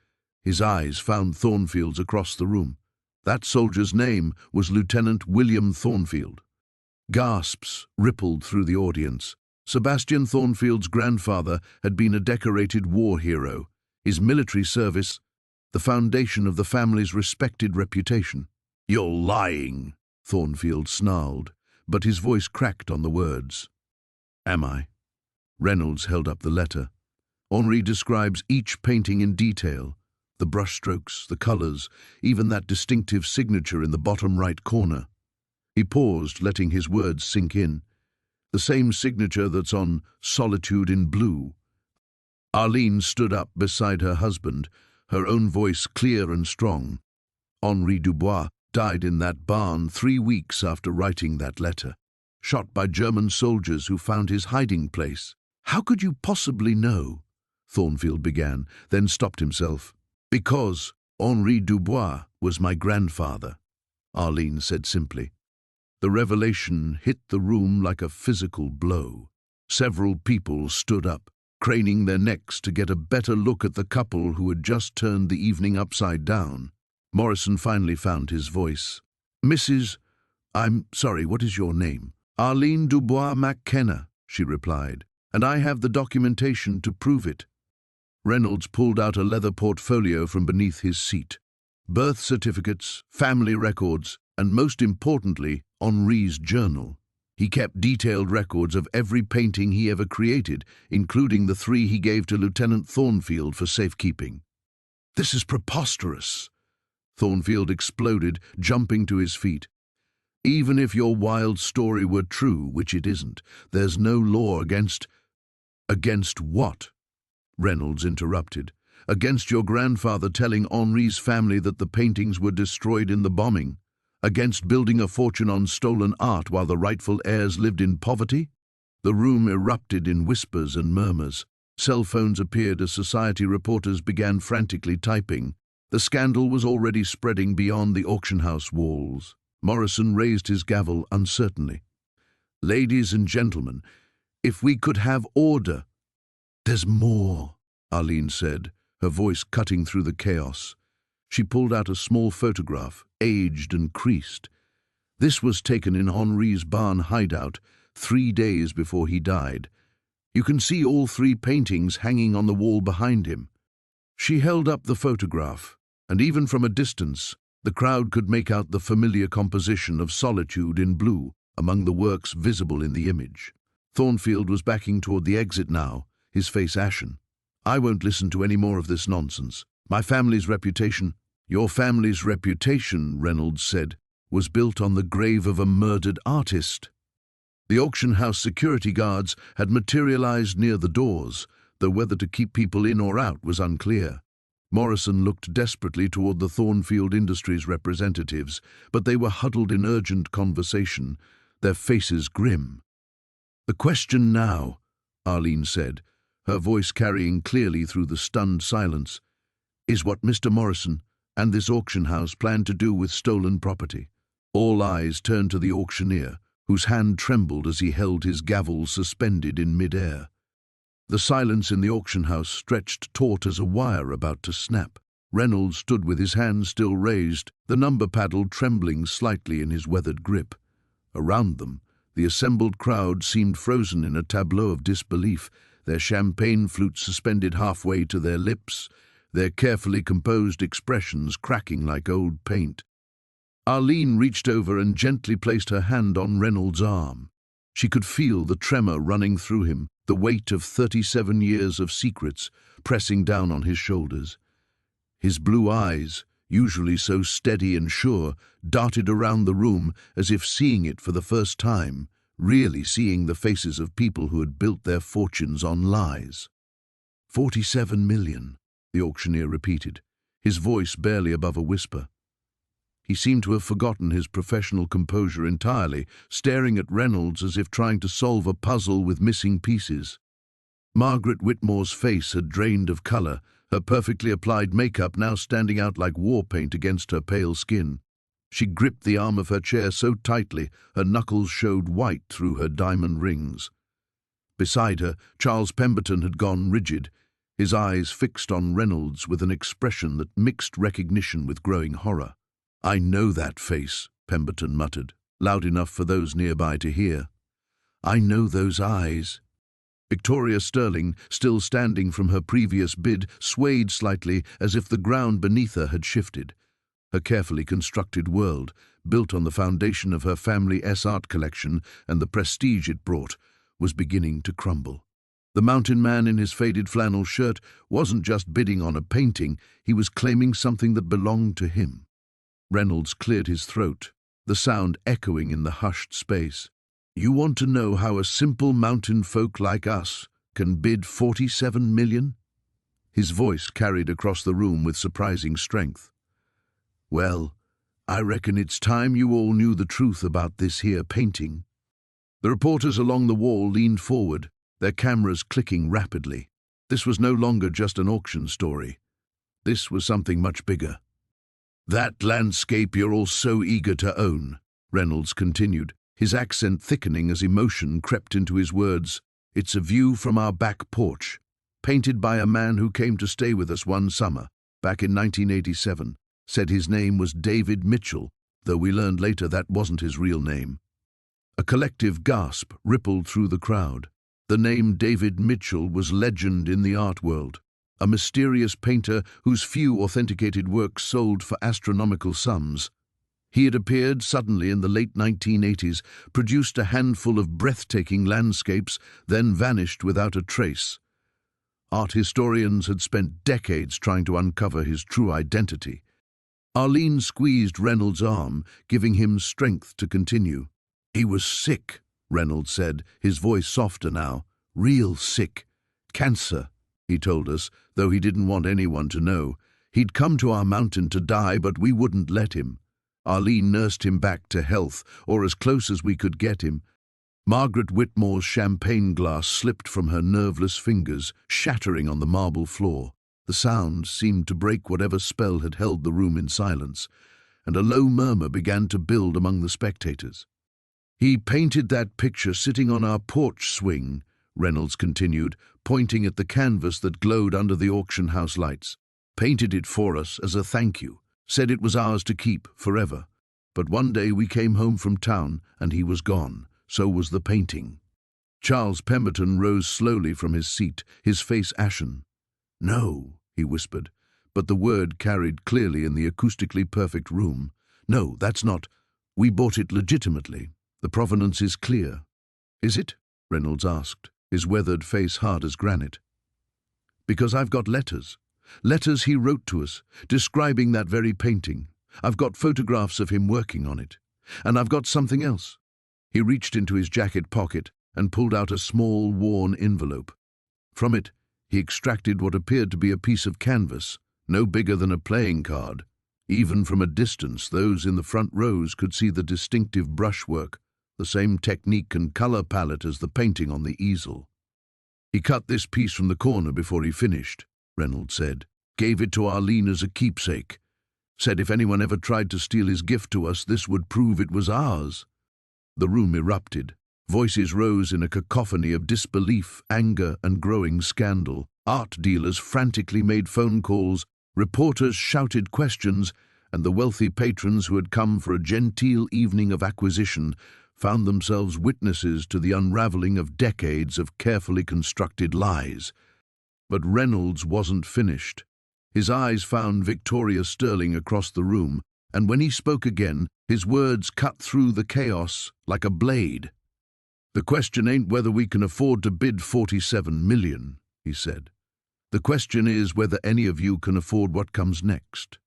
His eyes found Thornfield's across the room. That soldier's name was Lieutenant William Thornfield. Gasps rippled through the audience. Sebastian Thornfield's grandfather had been a decorated war hero, his military service the foundation of the family's respected reputation. "You're lying," Thornfield snarled, but his voice cracked on the words. "Am I?" Reynolds held up the letter. Henri describes each painting in detail, the brushstrokes, the colors, even that distinctive signature in the bottom right corner. He paused, letting his words sink in. The same signature that's on Solitude in Blue. Arlene stood up beside her husband, her own voice clear and strong. Henri Dubois died in that barn 3 weeks after writing that letter, shot by German soldiers who found his hiding place. "How could you possibly know?" Thornfield began, then stopped himself. "Because Henri Dubois was my grandfather," Arlene said simply. The revelation hit the room like a physical blow. Several people stood up, craning their necks to get a better look at the couple who had just turned the evening upside down. Morrison finally found his voice. I'm sorry, what is your name?" "Arlene Dubois McKenna," she replied, "and I have the documentation to prove it." Reynolds pulled out a leather portfolio from beneath his seat. Birth certificates, family records, and most importantly, Henri's journal. He kept detailed records of every painting he ever created, including the 3 he gave to Lieutenant Thornfield for safekeeping. "This is preposterous!" Thornfield exploded, jumping to his feet. "Even if your wild story were true, which it isn't, there's no law against—" "Against what?" Reynolds interrupted. "Against your grandfather telling Henri's family that the paintings were destroyed in the bombing? Against building a fortune on stolen art while the rightful heirs lived in poverty?" The room erupted in whispers and murmurs. Cell phones appeared as society reporters began frantically typing. The scandal was already spreading beyond the auction house walls. Morrison raised his gavel uncertainly. "Ladies and gentlemen, if we could have order—" "There's more," Arlene said, her voice cutting through the chaos. She pulled out a small photograph, aged and creased. This was taken in Henri's barn hideout 3 days before he died. You can see all 3 paintings hanging on the wall behind him. She held up the photograph, and even from a distance, the crowd could make out the familiar composition of Solitude in Blue among the works visible in the image. Thornfield was backing toward the exit now, his face ashen. "I won't listen to any more of this nonsense. My family's reputation—" "Your family's reputation," Reynolds said, "was built on the grave of a murdered artist." The auction house security guards had materialized near the doors, though whether to keep people in or out was unclear. Morrison looked desperately toward the Thornfield Industries representatives, but they were huddled in urgent conversation, their faces grim. "The question now," Arlene said, her voice carrying clearly through the stunned silence, "is what Mr. Morrison and this auction house plan to do with stolen property." All eyes turned to the auctioneer, whose hand trembled as he held his gavel suspended in mid-air. The silence in the auction house stretched taut as a wire about to snap. Reynolds stood with his hands still raised, the number paddle trembling slightly in his weathered grip. Around them, the assembled crowd seemed frozen in a tableau of disbelief, their champagne flutes suspended halfway to their lips, their carefully composed expressions cracking like old paint. Arlene reached over and gently placed her hand on Reynolds' arm. She could feel the tremor running through him, the weight of 37 years of secrets pressing down on his shoulders. His blue eyes, usually so steady and sure, darted around the room as if seeing it for the first time, really seeing the faces of people who had built their fortunes on lies. 47 million, the auctioneer repeated, his voice barely above a whisper. He seemed to have forgotten his professional composure entirely, staring at Reynolds as if trying to solve a puzzle with missing pieces. Margaret Whitmore's face had drained of color, her perfectly applied makeup now standing out like war paint against her pale skin. She gripped the arm of her chair so tightly her knuckles showed white through her diamond rings. Beside her, Charles Pemberton had gone rigid, his eyes fixed on Reynolds with an expression that mixed recognition with growing horror. "I know that face," Pemberton muttered. loud enough for those nearby to hear. "I know those eyes." Victoria Sterling, still standing from her previous bid, swayed slightly as if the ground beneath her had shifted. Her carefully constructed world, built on the foundation of her family's art collection and the prestige it brought, was beginning to crumble. The mountain man in his faded flannel shirt wasn't just bidding on a painting, he was claiming something that belonged to him. Reynolds cleared his throat, the sound echoing in the hushed space. "You want to know how a simple mountain folk like us can bid 47 million? His voice carried across the room with surprising strength. "Well, I reckon it's time you all knew the truth about this here painting." The reporters along the wall leaned forward, their cameras clicking rapidly. This was no longer just an auction story. This was something much bigger. "That landscape you're all so eager to own," Reynolds continued, his accent thickening as emotion crept into his words. "It's a view from our back porch, painted by a man who came to stay with us one summer, back in 1987, said his name was David Mitchell, though we learned later that wasn't his real name." A collective gasp rippled through the crowd. The name David Mitchell was legend in the art world, a mysterious painter whose few authenticated works sold for astronomical sums. He had appeared suddenly in the late 1980s, produced a handful of breathtaking landscapes, then vanished without a trace. Art historians had spent decades trying to uncover his true identity. Arlene squeezed Reynolds' arm, giving him strength to continue. "He was sick," Reynolds said, his voice softer now. "Real sick. Cancer, he told us, though he didn't want anyone to know. He'd come to our mountain to die, but we wouldn't let him. Arlene nursed him back to health, or as close as we could get him." Margaret Whitmore's champagne glass slipped from her nerveless fingers, shattering on the marble floor. The sound seemed to break whatever spell had held the room in silence, and a low murmur began to build among the spectators. "He painted that picture sitting on our porch swing," Reynolds continued, pointing at the canvas that glowed under the auction house lights. "Painted it for us as a thank you, said it was ours to keep forever. But one day we came home from town and he was gone, so was the painting." Charles Pemberton rose slowly from his seat, his face ashen. "No," he whispered, but the word carried clearly in the acoustically perfect room. "No, that's not. We bought it legitimately. The provenance is clear." "Is it?" Reynolds asked, his weathered face hard as granite. "Because I've got letters. Letters he wrote to us, describing that very painting. I've got photographs of him working on it. And I've got something else." He reached into his jacket pocket and pulled out a small, worn envelope. From it, he extracted what appeared to be a piece of canvas, no bigger than a playing card. Even from a distance, those in the front rows could see the distinctive brushwork, the same technique and color palette as the painting on the easel. "He cut this piece from the corner before he finished," Reynolds said. "Gave it to Arlene as a keepsake. Said if anyone ever tried to steal his gift to us, this would prove it was ours." The room erupted. Voices rose in a cacophony of disbelief, anger, and growing scandal. Art dealers frantically made phone calls, reporters shouted questions, and the wealthy patrons who had come for a genteel evening of acquisition found themselves witnesses to the unraveling of decades of carefully constructed lies. But Reynolds wasn't finished. His eyes found Victoria Sterling across the room, and when he spoke again, his words cut through the chaos like a blade. "The question ain't whether we can afford to bid 47 million, he said. "The question is whether any of you can afford what comes next."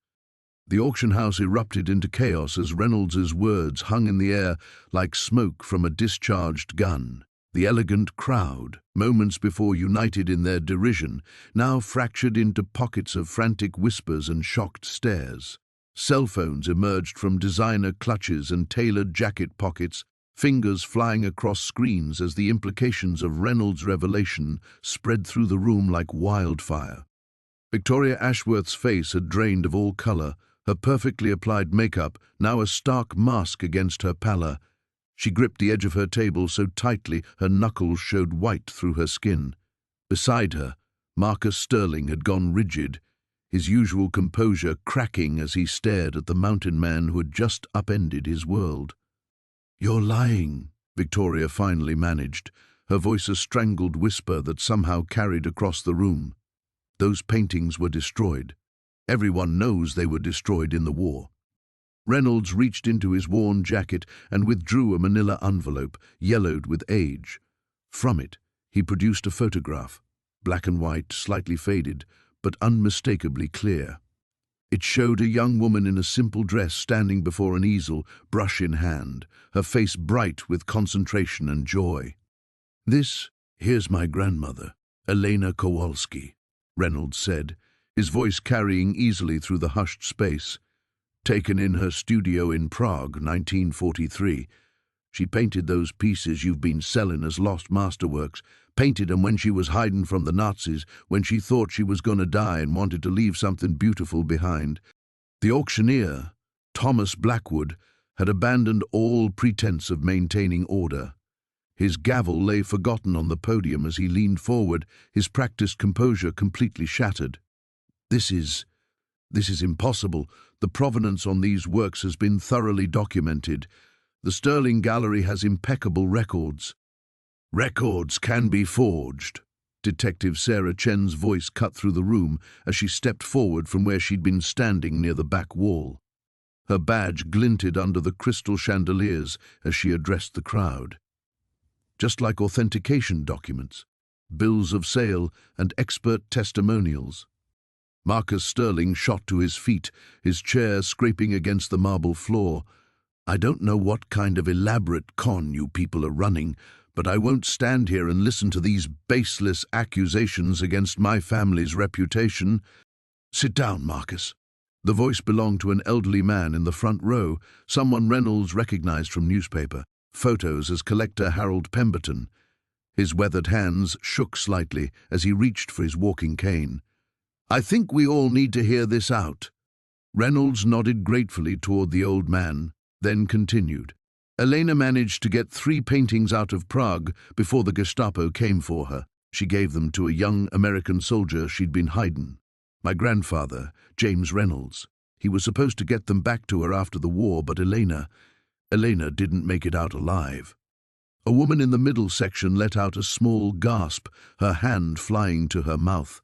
The auction house erupted into chaos as Reynolds's words hung in the air like smoke from a discharged gun. The elegant crowd, moments before united in their derision, now fractured into pockets of frantic whispers and shocked stares. Cell phones emerged from designer clutches and tailored jacket pockets, fingers flying across screens as the implications of Reynolds' revelation spread through the room like wildfire. Victoria Ashworth's face had drained of all color, her perfectly applied makeup now a stark mask against her pallor. She gripped the edge of her table so tightly her knuckles showed white through her skin. Beside her, Marcus Sterling had gone rigid, his usual composure cracking as he stared at the mountain man who had just upended his world. "You're lying," Victoria finally managed, her voice a strangled whisper that somehow carried across the room. "Those paintings were destroyed. Everyone knows they were destroyed in the war." Reynolds reached into his worn jacket and withdrew a manila envelope, yellowed with age. From it, he produced a photograph, black and white, slightly faded, but unmistakably clear. It showed a young woman in a simple dress standing before an easel, brush in hand, her face bright with concentration and joy. "Here's my grandmother, Elena Kowalski," Reynolds said, his voice carrying easily through the hushed space. "Taken in her studio in Prague, 1943. She painted those pieces you've been selling as lost masterworks, painted 'em when she was hiding from the Nazis, when she thought she was gonna die and wanted to leave something beautiful behind. The auctioneer, Thomas Blackwood, had abandoned all pretense of maintaining order. His gavel lay forgotten on the podium as he leaned forward, his practiced composure completely shattered. This is impossible. The provenance on these works has been thoroughly documented. The Sterling Gallery has impeccable records." "Records can be forged." Detective Sarah Chen's voice cut through the room as she stepped forward from where she'd been standing near the back wall. Her badge glinted under the crystal chandeliers as she addressed the crowd. "Just like authentication documents, bills of sale, and expert testimonials." Marcus Sterling shot to his feet, his chair scraping against the marble floor. "I don't know what kind of elaborate con you people are running, but I won't stand here and listen to these baseless accusations against my family's reputation." "Sit down, Marcus." The voice belonged to an elderly man in the front row, someone Reynolds recognized from newspaper photos as collector Harold Pemberton. His weathered hands shook slightly as he reached for his walking cane. "I think we all need to hear this out." Reynolds nodded gratefully toward the old man, then continued. "Elena managed to get 3 paintings out of Prague before the Gestapo came for her. She gave them to a young American soldier she'd been hiding. My grandfather, James Reynolds. He was supposed to get them back to her after the war, but Elena didn't make it out alive." A woman in the middle section let out a small gasp, her hand flying to her mouth.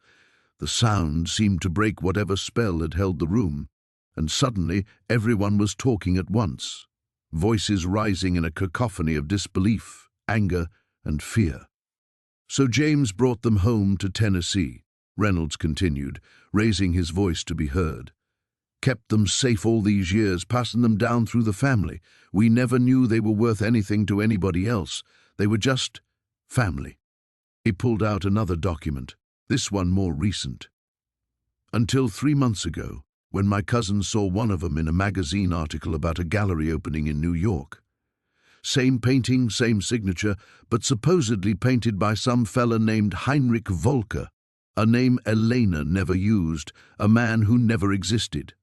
The sound seemed to break whatever spell had held the room, and suddenly everyone was talking at once, voices rising in a cacophony of disbelief, anger, and fear. "So James brought them home to Tennessee," Reynolds continued, raising his voice to be heard. "Kept them safe all these years, passing them down through the family. We never knew they were worth anything to anybody else. They were just family." He pulled out another document, this one more recent. "Until 3 months ago, when my cousin saw one of them in a magazine article about a gallery opening in New York. Same painting, same signature, but supposedly painted by some fella named Heinrich Volker, a name Elena never used, a man who never existed."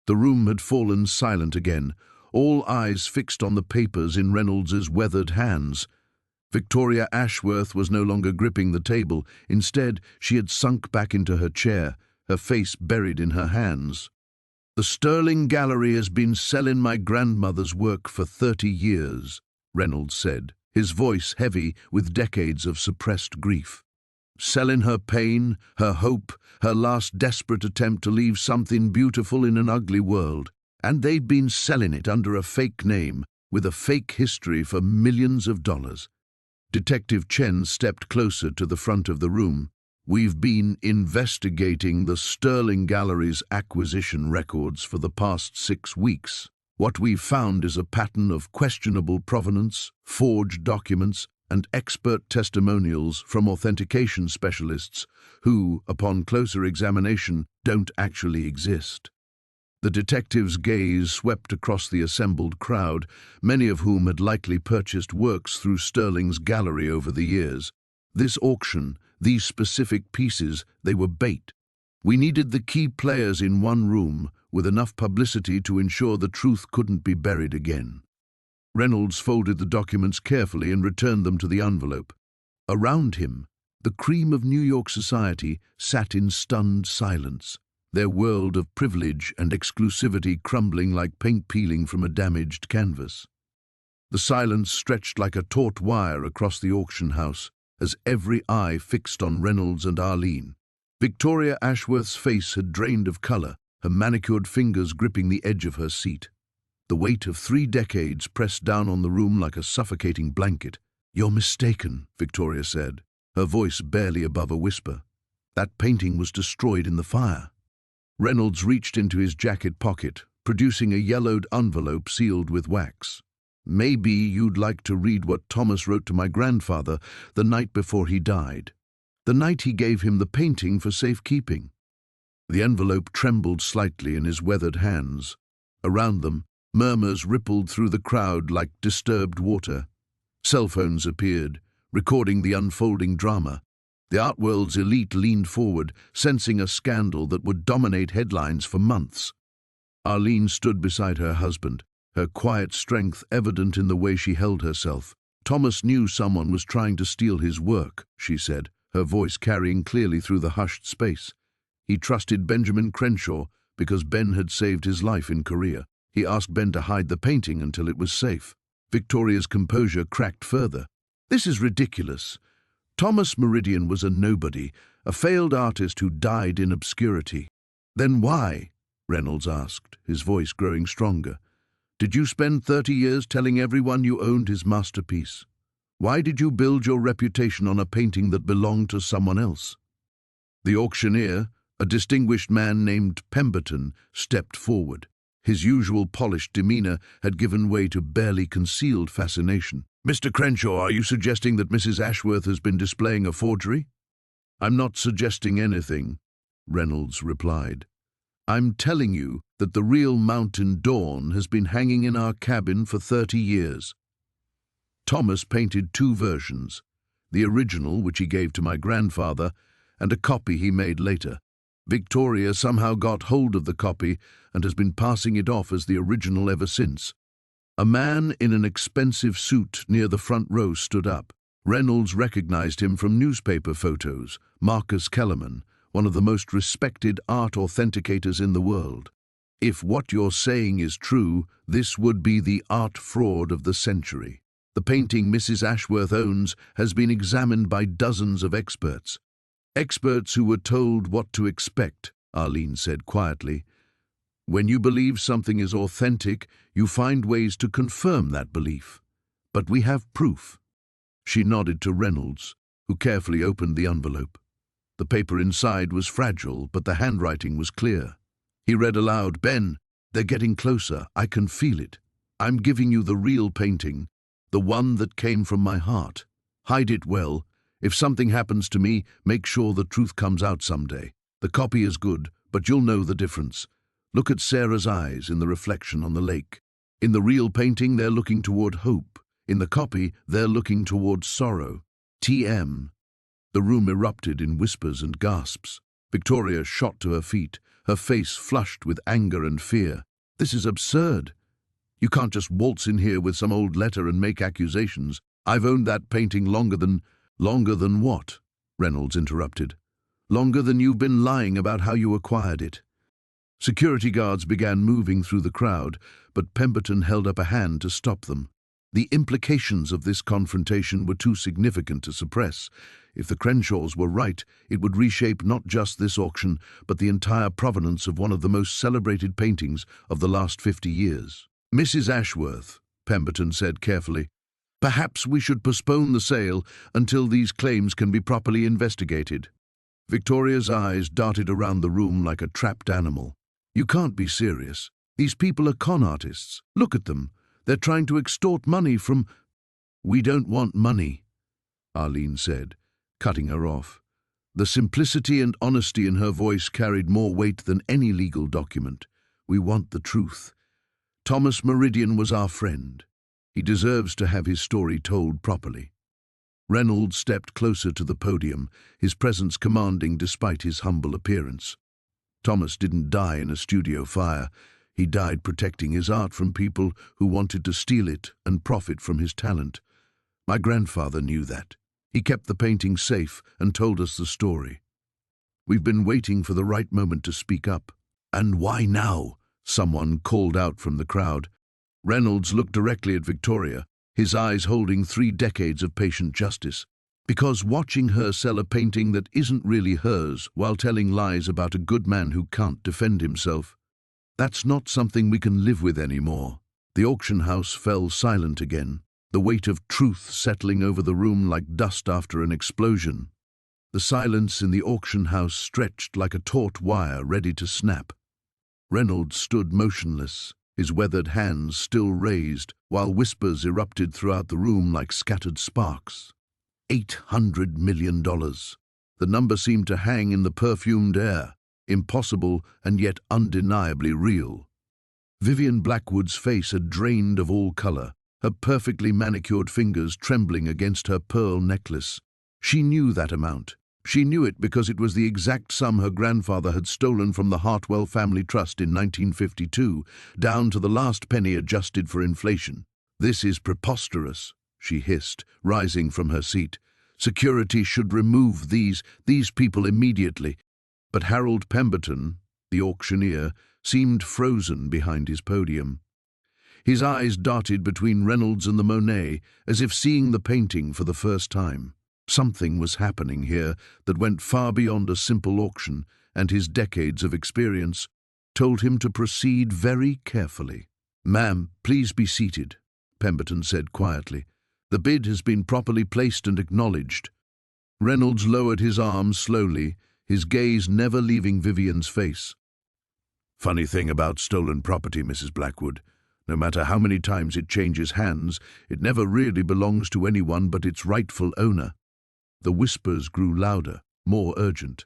The room had fallen silent again, all eyes fixed on the papers in Reynolds's weathered hands. Victoria Ashworth was no longer gripping the table. Instead, she had sunk back into her chair, her face buried in her hands. "The Sterling Gallery has been selling my grandmother's work for 30 years, Reynolds said, his voice heavy with decades of suppressed grief. "Selling her pain, her hope, her last desperate attempt to leave something beautiful in an ugly world. And they'd been selling it under a fake name, with a fake history for millions of dollars." Detective Chen stepped closer to the front of the room. "We've been investigating the Sterling Gallery's acquisition records for the past 6 weeks. What we've found is a pattern of questionable provenance, forged documents, and expert testimonials from authentication specialists who, upon closer examination, don't actually exist." The detective's gaze swept across the assembled crowd, many of whom had likely purchased works through Sterling's gallery over the years. This auction, these specific pieces, they were bait. We needed the key players in one room, with enough publicity to ensure the truth couldn't be buried again. Reynolds folded the documents carefully and returned them to the envelope. Around him, the cream of New York society sat in stunned silence, their world of privilege and exclusivity crumbling like paint peeling from a damaged canvas. The silence stretched like a taut wire across the auction house as every eye fixed on Reynolds and Arlene. Victoria Ashworth's face had drained of color, her manicured fingers gripping the edge of her seat. The weight of 3 decades pressed down on the room like a suffocating blanket. "You're mistaken," Victoria said, her voice barely above a whisper. "That painting was destroyed in the fire." Reynolds reached into his jacket pocket, producing a yellowed envelope sealed with wax. "Maybe you'd like to read what Thomas wrote to my grandfather the night before he died. The night he gave him the painting for safekeeping." The envelope trembled slightly in his weathered hands. Around them, murmurs rippled through the crowd like disturbed water. Cell phones appeared, recording the unfolding drama. The art world's elite leaned forward, sensing a scandal that would dominate headlines for months. Arlene stood beside her husband, her quiet strength evident in the way she held herself. "Thomas knew someone was trying to steal his work," she said, her voice carrying clearly through the hushed space. "He trusted Benjamin Crenshaw because Ben had saved his life in Korea. He asked Ben to hide the painting until it was safe." Victoria's composure cracked further. "This is ridiculous. Thomas Meridian was a nobody, a failed artist who died in obscurity." "Then why?" Reynolds asked, his voice growing stronger. "Did you spend 30 years telling everyone you owned his masterpiece? Why did you build your reputation on a painting that belonged to someone else?" The auctioneer, a distinguished man named Pemberton, stepped forward. His usual polished demeanor had given way to barely concealed fascination. "Mr. Crenshaw, are you suggesting that Mrs. Ashworth has been displaying a forgery?" "I'm not suggesting anything," Reynolds replied. "I'm telling you that the real Mountain Dawn has been hanging in our cabin for 30 years. Thomas painted 2 versions, the original, which he gave to my grandfather, and a copy he made later. Victoria somehow got hold of the copy and has been passing it off as the original ever since." A man in an expensive suit near the front row stood up. Reynolds recognized him from newspaper photos, Marcus Kellerman, one of the most respected art authenticators in the world. "If what you're saying is true, this would be the art fraud of the century. The painting Mrs. Ashworth owns has been examined by dozens of experts. Experts who were told what to expect," Arlene said quietly. "When you believe something is authentic, you find ways to confirm that belief. But we have proof." She nodded to Reynolds, who carefully opened the envelope. The paper inside was fragile, but the handwriting was clear. He read aloud, "Ben, they're getting closer. I can feel it. I'm giving you the real painting, the one that came from my heart. Hide it well. If something happens to me, make sure the truth comes out someday. The copy is good, but you'll know the difference. Look at Sarah's eyes in the reflection on the lake. In the real painting, they're looking toward hope. In the copy, they're looking toward sorrow. TM." The room erupted in whispers and gasps. Victoria shot to her feet, her face flushed with anger and fear. "This is absurd. You can't just waltz in here with some old letter and make accusations. I've owned that painting longer than—" "Longer than what?" Reynolds interrupted. "Longer than you've been lying about how you acquired it." Security guards began moving through the crowd, but Pemberton held up a hand to stop them. The implications of this confrontation were too significant to suppress. If the Crenshaws were right, it would reshape not just this auction, but the entire provenance of one of the most celebrated paintings of the last 50 years. "Mrs. Ashworth," Pemberton said carefully, "perhaps we should postpone the sale until these claims can be properly investigated." Victoria's eyes darted around the room like a trapped animal. "You can't be serious. These people are con artists. Look at them. They're trying to extort money from—" "We don't want money," Arlene said, cutting her off. The simplicity and honesty in her voice carried more weight than any legal document. "We want the truth. Thomas Meridian was our friend. He deserves to have his story told properly." Reynolds stepped closer to the podium, his presence commanding despite his humble appearance. "Thomas didn't die in a studio fire. He died protecting his art from people who wanted to steal it and profit from his talent. My grandfather knew that. He kept the painting safe and told us the story. We've been waiting for the right moment to speak up." "And why now?" someone called out from the crowd. Reynolds looked directly at Victoria. his eyes holding 3 decades of patient justice. Because watching her sell a painting that isn't really hers while telling lies about a good man who can't defend himself, that's not something we can live with anymore. The auction house fell silent again, the weight of truth settling over the room like dust after an explosion. The silence in the auction house stretched like a taut wire ready to snap. Reynolds stood motionless, his weathered hands still raised, while whispers erupted throughout the room like scattered sparks. $800 million. The number seemed to hang in the perfumed air, impossible and yet undeniably real. Vivian Blackwood's face had drained of all color, her perfectly manicured fingers trembling against her pearl necklace. She knew that amount. She knew it because it was the exact sum her grandfather had stolen from the Hartwell Family Trust in 1952, down to the last penny adjusted for inflation. "This is preposterous," she hissed, rising from her seat. "Security should remove these people immediately." But Harold Pemberton, the auctioneer, seemed frozen behind his podium. His eyes darted between Reynolds and the Monet, as if seeing the painting for the first time. Something was happening here that went far beyond a simple auction, and his decades of experience told him to proceed very carefully. "Ma'am, please be seated," Pemberton said quietly. "The bid has been properly placed and acknowledged." Reynolds lowered his arms slowly, his gaze never leaving Vivian's face. "Funny thing about stolen property, Mrs. Blackwood. No matter how many times it changes hands, it never really belongs to anyone but its rightful owner." The whispers grew louder, more urgent.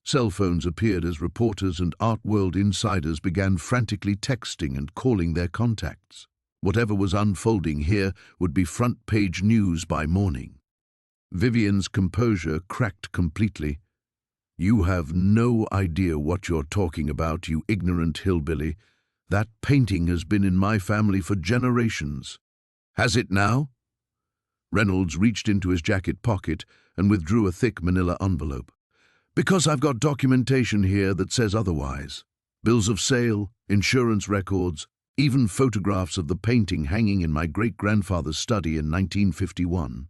Cell phones appeared as reporters and art world insiders began frantically texting and calling their contacts. Whatever was unfolding here would be front-page news by morning. Vivian's composure cracked completely. "You have no idea what you're talking about, you ignorant hillbilly. That painting has been in my family for generations." "Has it now?" Reynolds reached into his jacket pocket and withdrew a thick manila envelope. "Because I've got documentation here that says otherwise. Bills of sale, insurance records, even photographs of the painting hanging in my great-grandfather's study in 1951.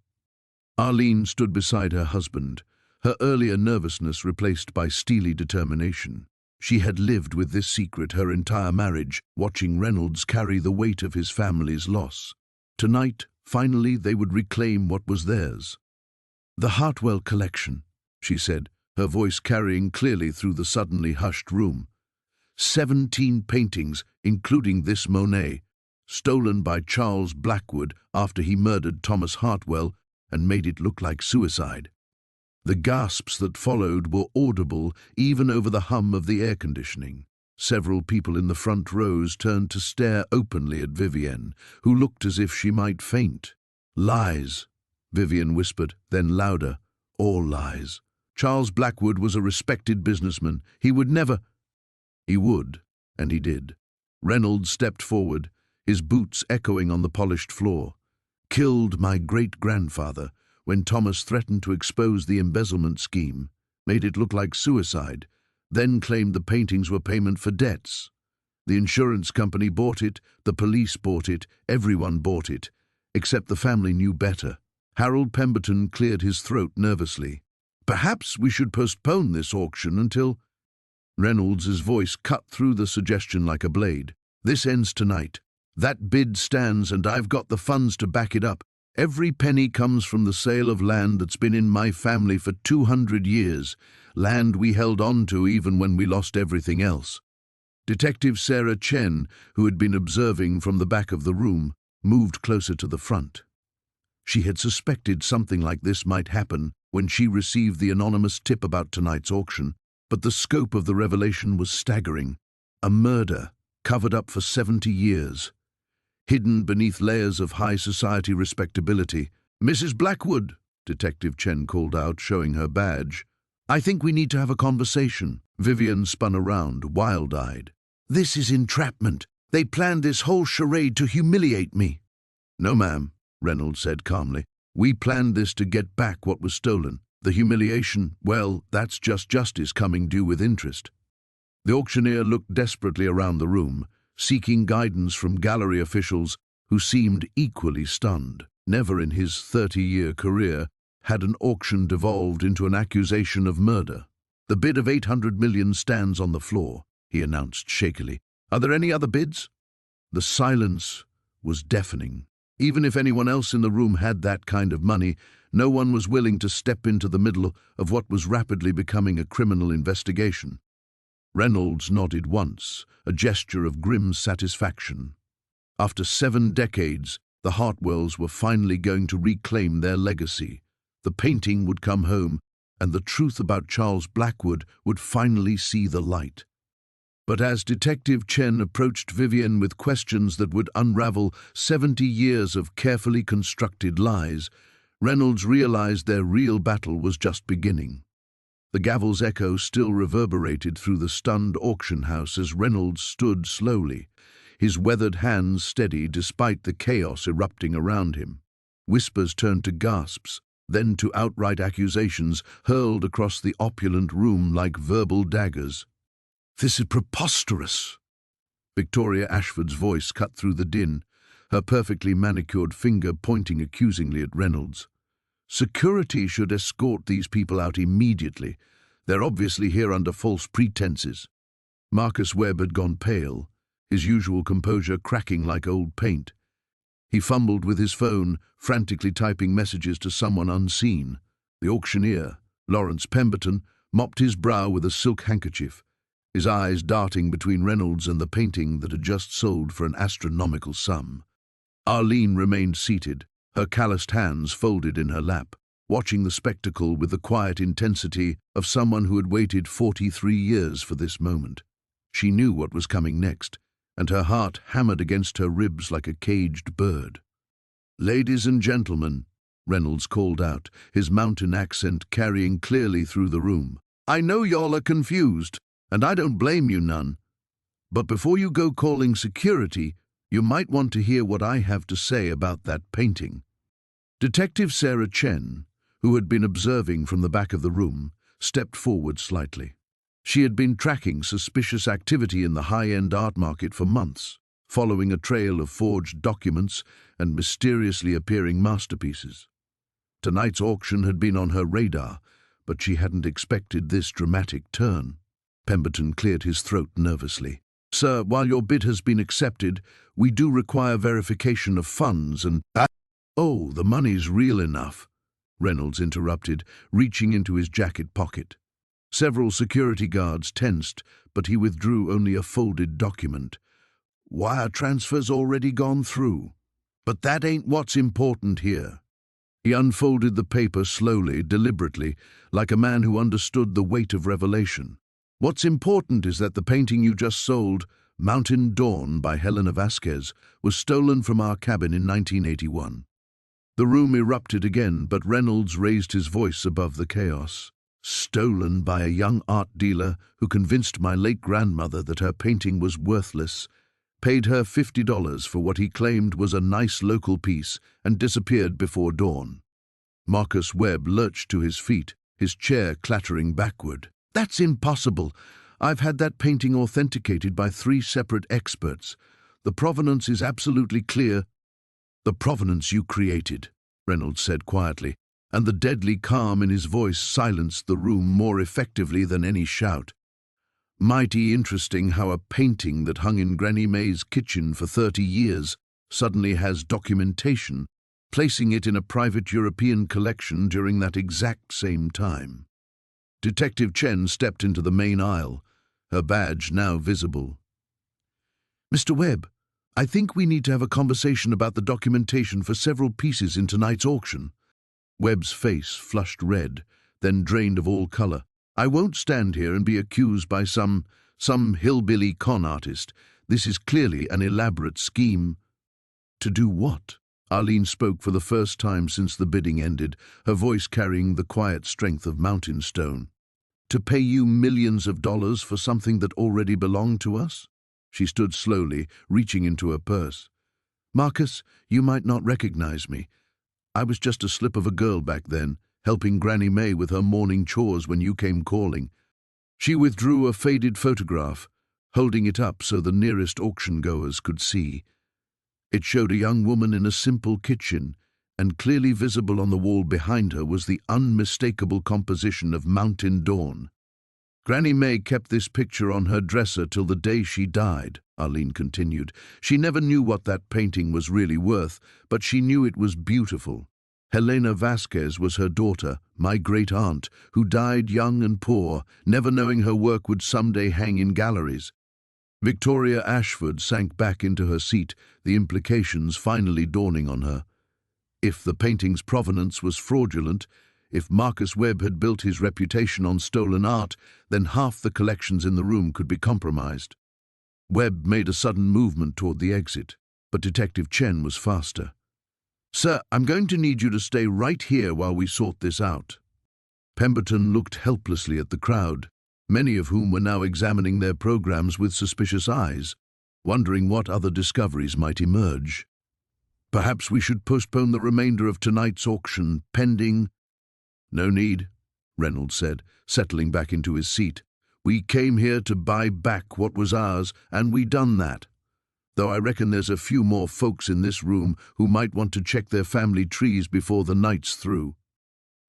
Arlene stood beside her husband, her earlier nervousness replaced by steely determination. She had lived with this secret her entire marriage, watching Reynolds carry the weight of his family's loss. Tonight, finally, they would reclaim what was theirs. "The Hartwell collection," she said, her voice carrying clearly through the suddenly hushed room. 17 paintings, including this Monet, stolen by Charles Blackwood after he murdered Thomas Hartwell and made it look like suicide. The gasps that followed were audible even over the hum of the air conditioning. Several people in the front rows turned to stare openly at Vivian, who looked as if she might faint. "Lies," Vivian whispered, then louder. "All lies. Charles Blackwood was a respected businessman. He would never—" He would, and he did. Reynolds stepped forward, his boots echoing on the polished floor. "Killed my great-grandfather when Thomas threatened to expose the embezzlement scheme, made it look like suicide, then claimed the paintings were payment for debts. The insurance company bought it, the police bought it, everyone bought it, except the family knew better." Harold Pemberton cleared his throat nervously. "Perhaps we should postpone this auction until—" Reynolds' voice cut through the suggestion like a blade. "This ends tonight. That bid stands and I've got the funds to back it up. Every penny comes from the sale of land that's been in my family for 200 years, land we held on to even when we lost everything else." Detective Sarah Chen, who had been observing from the back of the room, moved closer to the front. She had suspected something like this might happen when she received the anonymous tip about tonight's auction, but the scope of the revelation was staggering. A murder, covered up for 70 years. Hidden beneath layers of high society respectability. "Mrs. Blackwood," Detective Chen called out, showing her badge. "I think we need to have a conversation." Vivian spun around, wild-eyed. "This is entrapment. They planned this whole charade to humiliate me." "No, ma'am," Reynolds said calmly. "We planned this to get back what was stolen. The humiliation, well, that's just justice coming due with interest." The auctioneer looked desperately around the room, seeking guidance from gallery officials who seemed equally stunned. Never in his 30-year career had an auction devolved into an accusation of murder. "The bid of 800 million stands on the floor," he announced shakily. "Are there any other bids?" The silence was deafening. Even if anyone else in the room had that kind of money, no one was willing to step into the middle of what was rapidly becoming a criminal investigation. Reynolds nodded once, a gesture of grim satisfaction. After 7 decades, the Hartwells were finally going to reclaim their legacy. The painting would come home, and the truth about Charles Blackwood would finally see the light. But as Detective Chen approached Vivian with questions that would unravel 70 years of carefully constructed lies, Reynolds realized their real battle was just beginning. The gavel's echo still reverberated through the stunned auction house as Reynolds stood slowly, his weathered hands steady despite the chaos erupting around him. Whispers turned to gasps, then to outright accusations hurled across the opulent room like verbal daggers. "This is preposterous!" Victoria Ashford's voice cut through the din, her perfectly manicured finger pointing accusingly at Reynolds. "Security should escort these people out immediately. They're obviously here under false pretenses." Marcus Webb had gone pale, his usual composure cracking like old paint. He fumbled with his phone, frantically typing messages to someone unseen. The auctioneer, Lawrence Pemberton, mopped his brow with a silk handkerchief, his eyes darting between Reynolds and the painting that had just sold for an astronomical sum. Arlene remained seated, her calloused hands folded in her lap, watching the spectacle with the quiet intensity of someone who had waited 43 years for this moment. She knew what was coming next, and her heart hammered against her ribs like a caged bird. "Ladies and gentlemen," Reynolds called out, his mountain accent carrying clearly through the room, "I know y'all are confused, and I don't blame you none. But before you go calling security, you might want to hear what I have to say about that painting." Detective Sarah Chen, who had been observing from the back of the room, stepped forward slightly. She had been tracking suspicious activity in the high-end art market for months, following a trail of forged documents and mysteriously appearing masterpieces. Tonight's auction had been on her radar, but she hadn't expected this dramatic turn. Pemberton cleared his throat nervously. "Sir, while your bid has been accepted, we do require verification of funds and—" "Oh, the money's real enough," Reynolds interrupted, reaching into his jacket pocket. Several security guards tensed, but he withdrew only a folded document. "Wire transfer's already gone through. But that ain't what's important here." He unfolded the paper slowly, deliberately, like a man who understood the weight of revelation. "What's important is that the painting you just sold, Mountain Dawn by Helena Vasquez, was stolen from our cabin in 1981. The room erupted again, but Reynolds raised his voice above the chaos. "Stolen by a young art dealer who convinced my late grandmother that her painting was worthless, paid her $50 for what he claimed was a nice local piece, and disappeared before dawn." Marcus Webb lurched to his feet, his chair clattering backward. "That's impossible. I've had that painting authenticated by 3 separate experts. The provenance is absolutely clear." "The provenance you created," Reynolds said quietly, and the deadly calm in his voice silenced the room more effectively than any shout. "Mighty interesting how a painting that hung in Granny May's kitchen for 30 years suddenly has documentation, placing it in a private European collection during that exact same time." Detective Chen stepped into the main aisle, her badge now visible. "Mr. Webb, I think we need to have a conversation about the documentation for several pieces in tonight's auction." Webb's face flushed red, then drained of all color. "I won't stand here and be accused by some hillbilly con artist. This is clearly an elaborate scheme." "To do what?" Arlene spoke for the first time since the bidding ended, her voice carrying the quiet strength of mountain stone. "To pay you millions of dollars for something that already belonged to us?" She stood slowly, reaching into her purse. "Marcus, you might not recognize me. I was just a slip of a girl back then, helping Granny May with her morning chores when you came calling." She withdrew a faded photograph, holding it up so the nearest auction-goers could see. It showed a young woman in a simple kitchen, and clearly visible on the wall behind her was the unmistakable composition of Mountain Dawn. Granny May kept this picture on her dresser till the day she died, Arlene continued. She never knew what that painting was really worth, but she knew it was beautiful. Helena Vasquez was her daughter, my great-aunt, who died young and poor, never knowing her work would someday hang in galleries. Victoria Ashford sank back into her seat, the implications finally dawning on her. If the painting's provenance was fraudulent, if Marcus Webb had built his reputation on stolen art, then half the collections in the room could be compromised. Webb made a sudden movement toward the exit, but Detective Chen was faster. "Sir, I'm going to need you to stay right here while we sort this out." Pemberton looked helplessly at the crowd, many of whom were now examining their programs with suspicious eyes, wondering what other discoveries might emerge. "Perhaps we should postpone the remainder of tonight's auction, pending—" "No need," Reynolds said, settling back into his seat. "We came here to buy back what was ours, and we done that. Though I reckon there's a few more folks in this room who might want to check their family trees before the night's through."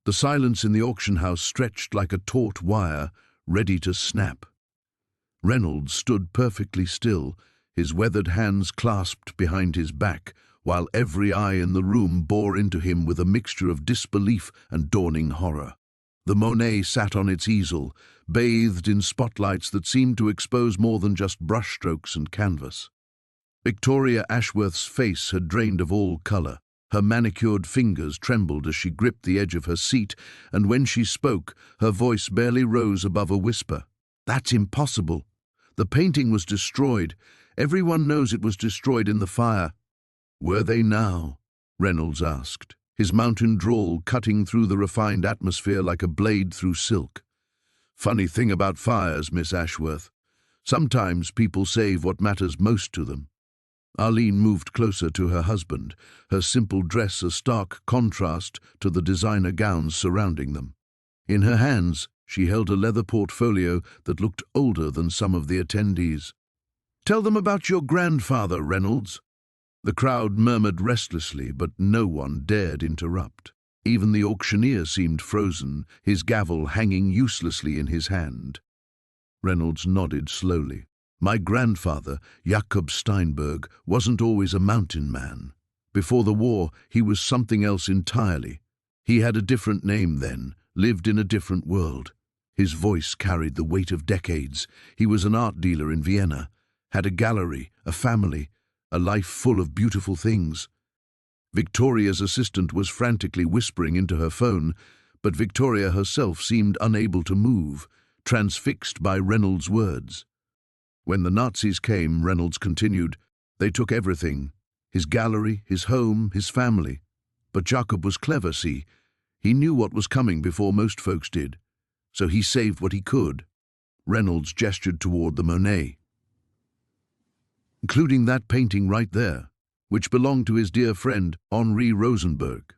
The silence in the auction house stretched like a taut wire, ready to snap. Reynolds stood perfectly still, his weathered hands clasped behind his back, while every eye in the room bore into him with a mixture of disbelief and dawning horror. The Monet sat on its easel, bathed in spotlights that seemed to expose more than just brushstrokes and canvas. Victoria Ashworth's face had drained of all color. Her manicured fingers trembled as she gripped the edge of her seat, and when she spoke, her voice barely rose above a whisper. "That's impossible. The painting was destroyed. Everyone knows it was destroyed in the fire." "Were they now?" Reynolds asked, his mountain drawl cutting through the refined atmosphere like a blade through silk. "Funny thing about fires, Miss Ashworth. Sometimes people save what matters most to them." Arlene moved closer to her husband, her simple dress a stark contrast to the designer gowns surrounding them. In her hands, she held a leather portfolio that looked older than some of the attendees. "Tell them about your grandfather, Reynolds." The crowd murmured restlessly, but no one dared interrupt. Even the auctioneer seemed frozen, his gavel hanging uselessly in his hand. Reynolds nodded slowly. "My grandfather, Jakob Steinberg, wasn't always a mountain man. Before the war, he was something else entirely. He had a different name then, lived in a different world. His voice carried the weight of decades. He was an art dealer in Vienna, had a gallery, a family, a life full of beautiful things." Victoria's assistant was frantically whispering into her phone, but Victoria herself seemed unable to move, transfixed by Reynolds' words. "When the Nazis came," Reynolds continued, "they took everything, his gallery, his home, his family. But Jakob was clever, see? He knew what was coming before most folks did, so he saved what he could." Reynolds gestured toward the Monet. "Including that painting right there, which belonged to his dear friend Henri Rosenberg."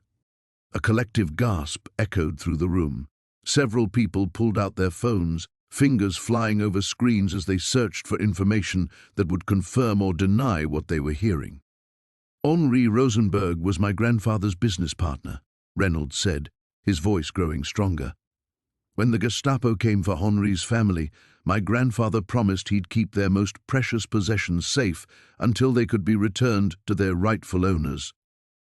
A collective gasp echoed through the room. Several people pulled out their phones, fingers flying over screens as they searched for information that would confirm or deny what they were hearing. "Henri Rosenberg was my grandfather's business partner," Reynolds said, his voice growing stronger. "When the Gestapo came for Henri's family, my grandfather promised he'd keep their most precious possessions safe until they could be returned to their rightful owners."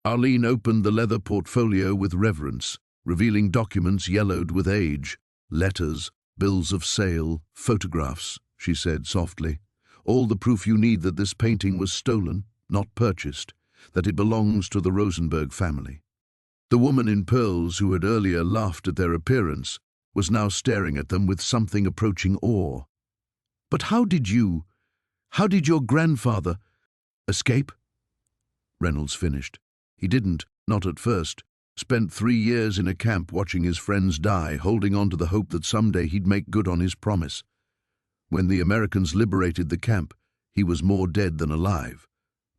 Arlene opened the leather portfolio with reverence, revealing documents yellowed with age, letters, bills of sale, photographs, she said softly. "All the proof you need that this painting was stolen, not purchased, that it belongs to the Rosenberg family." The woman in pearls who had earlier laughed at their appearance was now staring at them with something approaching awe. "But how did your grandfather escape?" Reynolds finished. "He didn't, not at first. Spent 3 years in a camp watching his friends die, holding on to the hope that someday he'd make good on his promise. When the Americans liberated the camp, he was more dead than alive.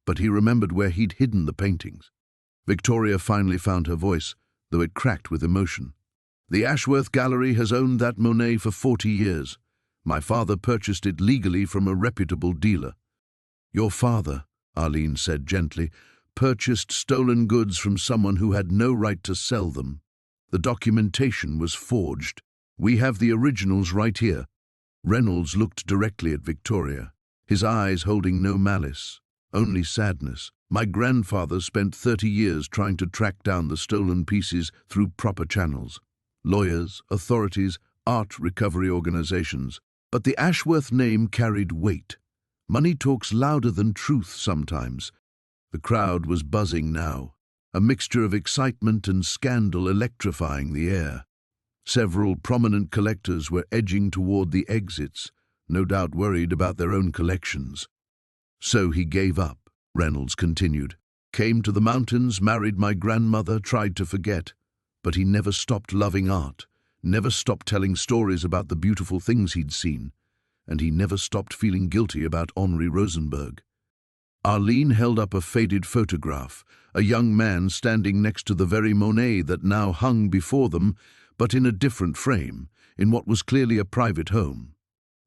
But he remembered where he'd hidden the paintings." Victoria finally found her voice, though it cracked with emotion. "The Ashworth Gallery has owned that Monet for 40 years. My father purchased it legally from a reputable dealer." "Your father," Arlene said gently, purchased stolen goods from someone who had no right to sell them. The documentation was forged. We have the originals right here. Reynolds looked directly at Victoria, his eyes holding no malice, only sadness. My grandfather spent 30 years trying to track down the stolen pieces through proper channels. Lawyers, authorities, art recovery organizations. But the Ashworth name carried weight. Money talks louder than truth sometimes. The crowd was buzzing now, a mixture of excitement and scandal electrifying the air. Several prominent collectors were edging toward the exits, no doubt worried about their own collections. So he gave up, Reynolds continued. Came to the mountains, married my grandmother, tried to forget. But he never stopped loving art, never stopped telling stories about the beautiful things he'd seen, and he never stopped feeling guilty about Henri Rosenberg. Arlene held up a faded photograph, a young man standing next to the very Monet that now hung before them, but in a different frame, in what was clearly a private home.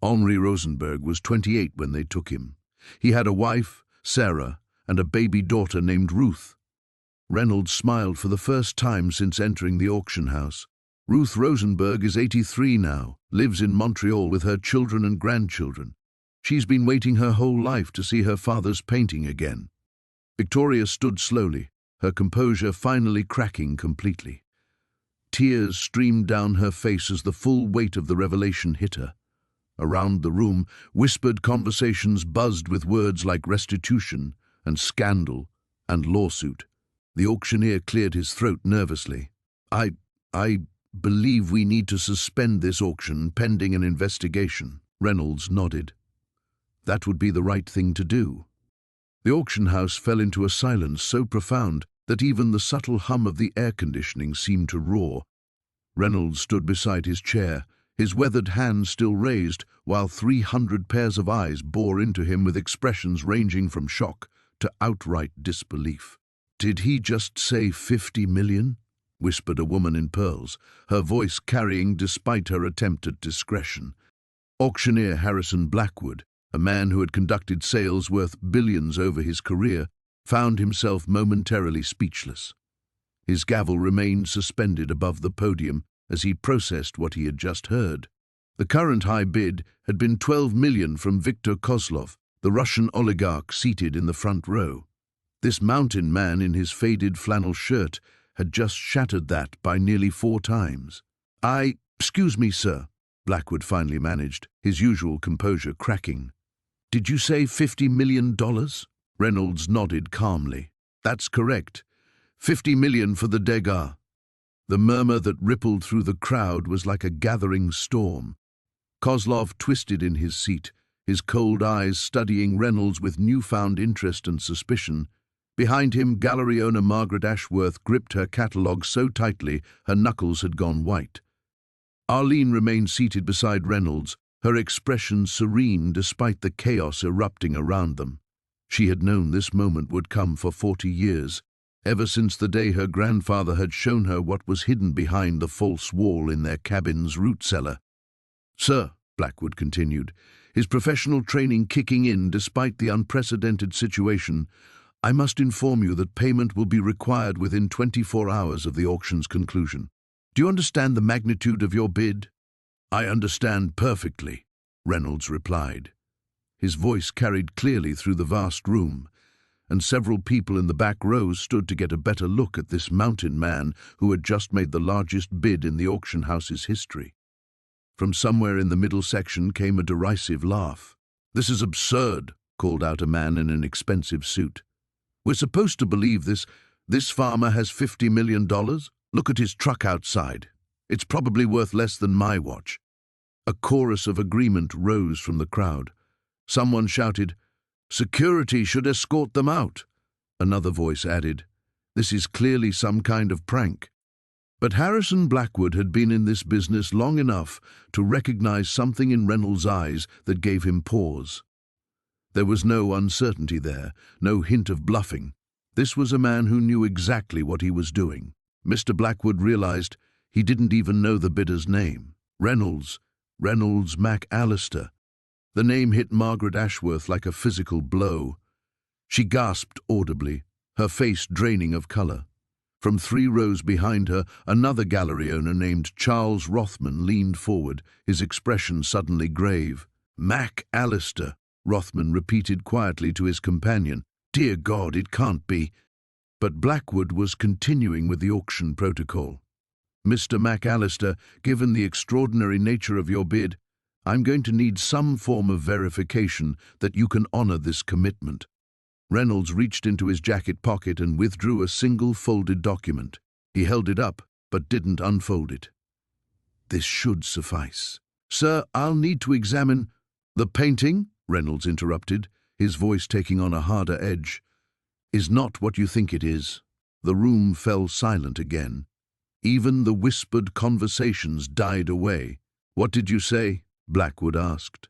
Henri Rosenberg was 28 when they took him. He had a wife, Sarah, and a baby daughter named Ruth. Reynolds smiled for the first time since entering the auction house. Ruth Rosenberg is 83 now, lives in Montreal with her children and grandchildren. She's been waiting her whole life to see her father's painting again. Victoria stood slowly, her composure finally cracking completely. Tears streamed down her face as the full weight of the revelation hit her. Around the room, whispered conversations buzzed with words like restitution and scandal and lawsuit. The auctioneer cleared his throat nervously. I believe we need to suspend this auction pending an investigation. Reynolds nodded. That would be the right thing to do. The auction house fell into a silence so profound that even the subtle hum of the air conditioning seemed to roar. Reynolds stood beside his chair, his weathered hands still raised, while 300 pairs of eyes bore into him with expressions ranging from shock to outright disbelief. "Did he just say 50 million?" whispered a woman in pearls, her voice carrying despite her attempt at discretion. Auctioneer Harrison Blackwood, a man who had conducted sales worth billions over his career, found himself momentarily speechless. His gavel remained suspended above the podium as he processed what he had just heard. The current high bid had been 12 million from Viktor Kozlov, the Russian oligarch seated in the front row. This mountain man in his faded flannel shirt had just shattered that by nearly 4 times. Excuse me, sir," Blackwood finally managed, his usual composure cracking. "Did you say $50 million? Reynolds nodded calmly. "That's correct. 50 million for the Degas." The murmur that rippled through the crowd was like a gathering storm. Kozlov twisted in his seat, his cold eyes studying Reynolds with newfound interest and suspicion. Behind him, gallery owner Margaret Ashworth gripped her catalogue so tightly her knuckles had gone white. Arlene remained seated beside Reynolds, her expression serene despite the chaos erupting around them. She had known this moment would come for 40 years, ever since the day her grandfather had shown her what was hidden behind the false wall in their cabin's root cellar. "Sir," Blackwood continued, his professional training kicking in despite the unprecedented situation, "I must inform you that payment will be required within 24 hours of the auction's conclusion. Do you understand the magnitude of your bid?" "I understand perfectly," Reynolds replied. His voice carried clearly through the vast room, and several people in the back rows stood to get a better look at this mountain man who had just made the largest bid in the auction house's history. From somewhere in the middle section came a derisive laugh. "This is absurd," called out a man in an expensive suit. "We're supposed to believe this farmer has $50 million? Look at his truck outside. It's probably worth less than my watch." A chorus of agreement rose from the crowd. Someone shouted, "Security should escort them out." Another voice added, "This is clearly some kind of prank." But Harrison Blackwood had been in this business long enough to recognize something in Reynolds' eyes that gave him pause. There was no uncertainty there, no hint of bluffing. This was a man who knew exactly what he was doing. Mr. Blackwood realized he didn't even know the bidder's name. Reynolds McAllister. The name hit Margaret Ashworth like a physical blow. She gasped audibly, her face draining of color. From 3 rows behind her, another gallery owner named Charles Rothman leaned forward, his expression suddenly grave. "Mac Allister," Rothman repeated quietly to his companion. "Dear God, it can't be." But Blackwood was continuing with the auction protocol. "Mr. McAllister, given the extraordinary nature of your bid, I'm going to need some form of verification that you can honor this commitment." Reynolds reached into his jacket pocket and withdrew a single folded document. He held it up, but didn't unfold it. "This should suffice." "Sir, I'll need to examine—" "The painting," Reynolds interrupted, his voice taking on a harder edge, "is not what you think it is." The room fell silent again. Even the whispered conversations died away. "What did you say?" Blackwood asked.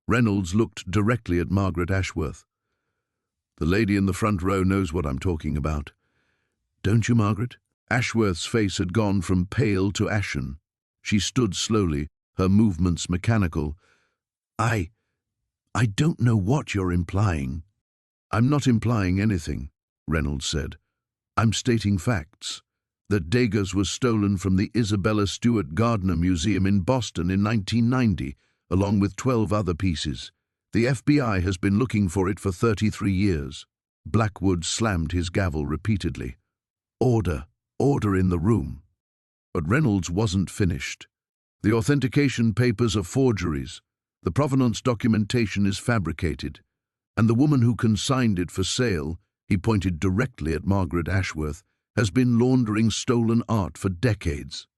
Reynolds looked directly at Margaret Ashworth. "The lady in the front row knows what I'm talking about. Don't you, Margaret?" Ashworth's face had gone from pale to ashen. She stood slowly, her movements mechanical. I don't know what you're implying." "I'm not implying anything," Reynolds said. "I'm stating facts. That Degas was stolen from the Isabella Stewart Gardner Museum in Boston in 1990, along with 12 other pieces. The FBI has been looking for it for 33 years. Blackwood slammed his gavel repeatedly. "Order, order in the room." But Reynolds wasn't finished. "The authentication papers are forgeries. The provenance documentation is fabricated. And the woman who consigned it for sale," he pointed directly at Margaret Ashworth, "has been laundering stolen art for decades."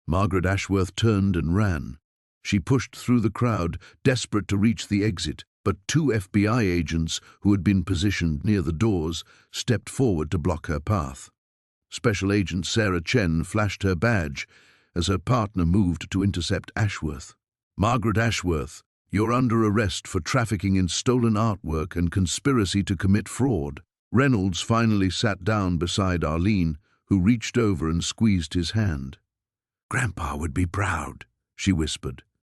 Margaret Ashworth turned and ran. She pushed through the crowd, desperate to reach the exit, but 2 FBI agents who had been positioned near the doors stepped forward to block her path. Special Agent Sarah Chen flashed her badge as her partner moved to intercept Ashworth. "Margaret Ashworth, you're under arrest for trafficking in stolen artwork and conspiracy to commit fraud." Reynolds finally sat down beside Arlene, who reached over and squeezed his hand. "Grandpa would be proud," she whispered.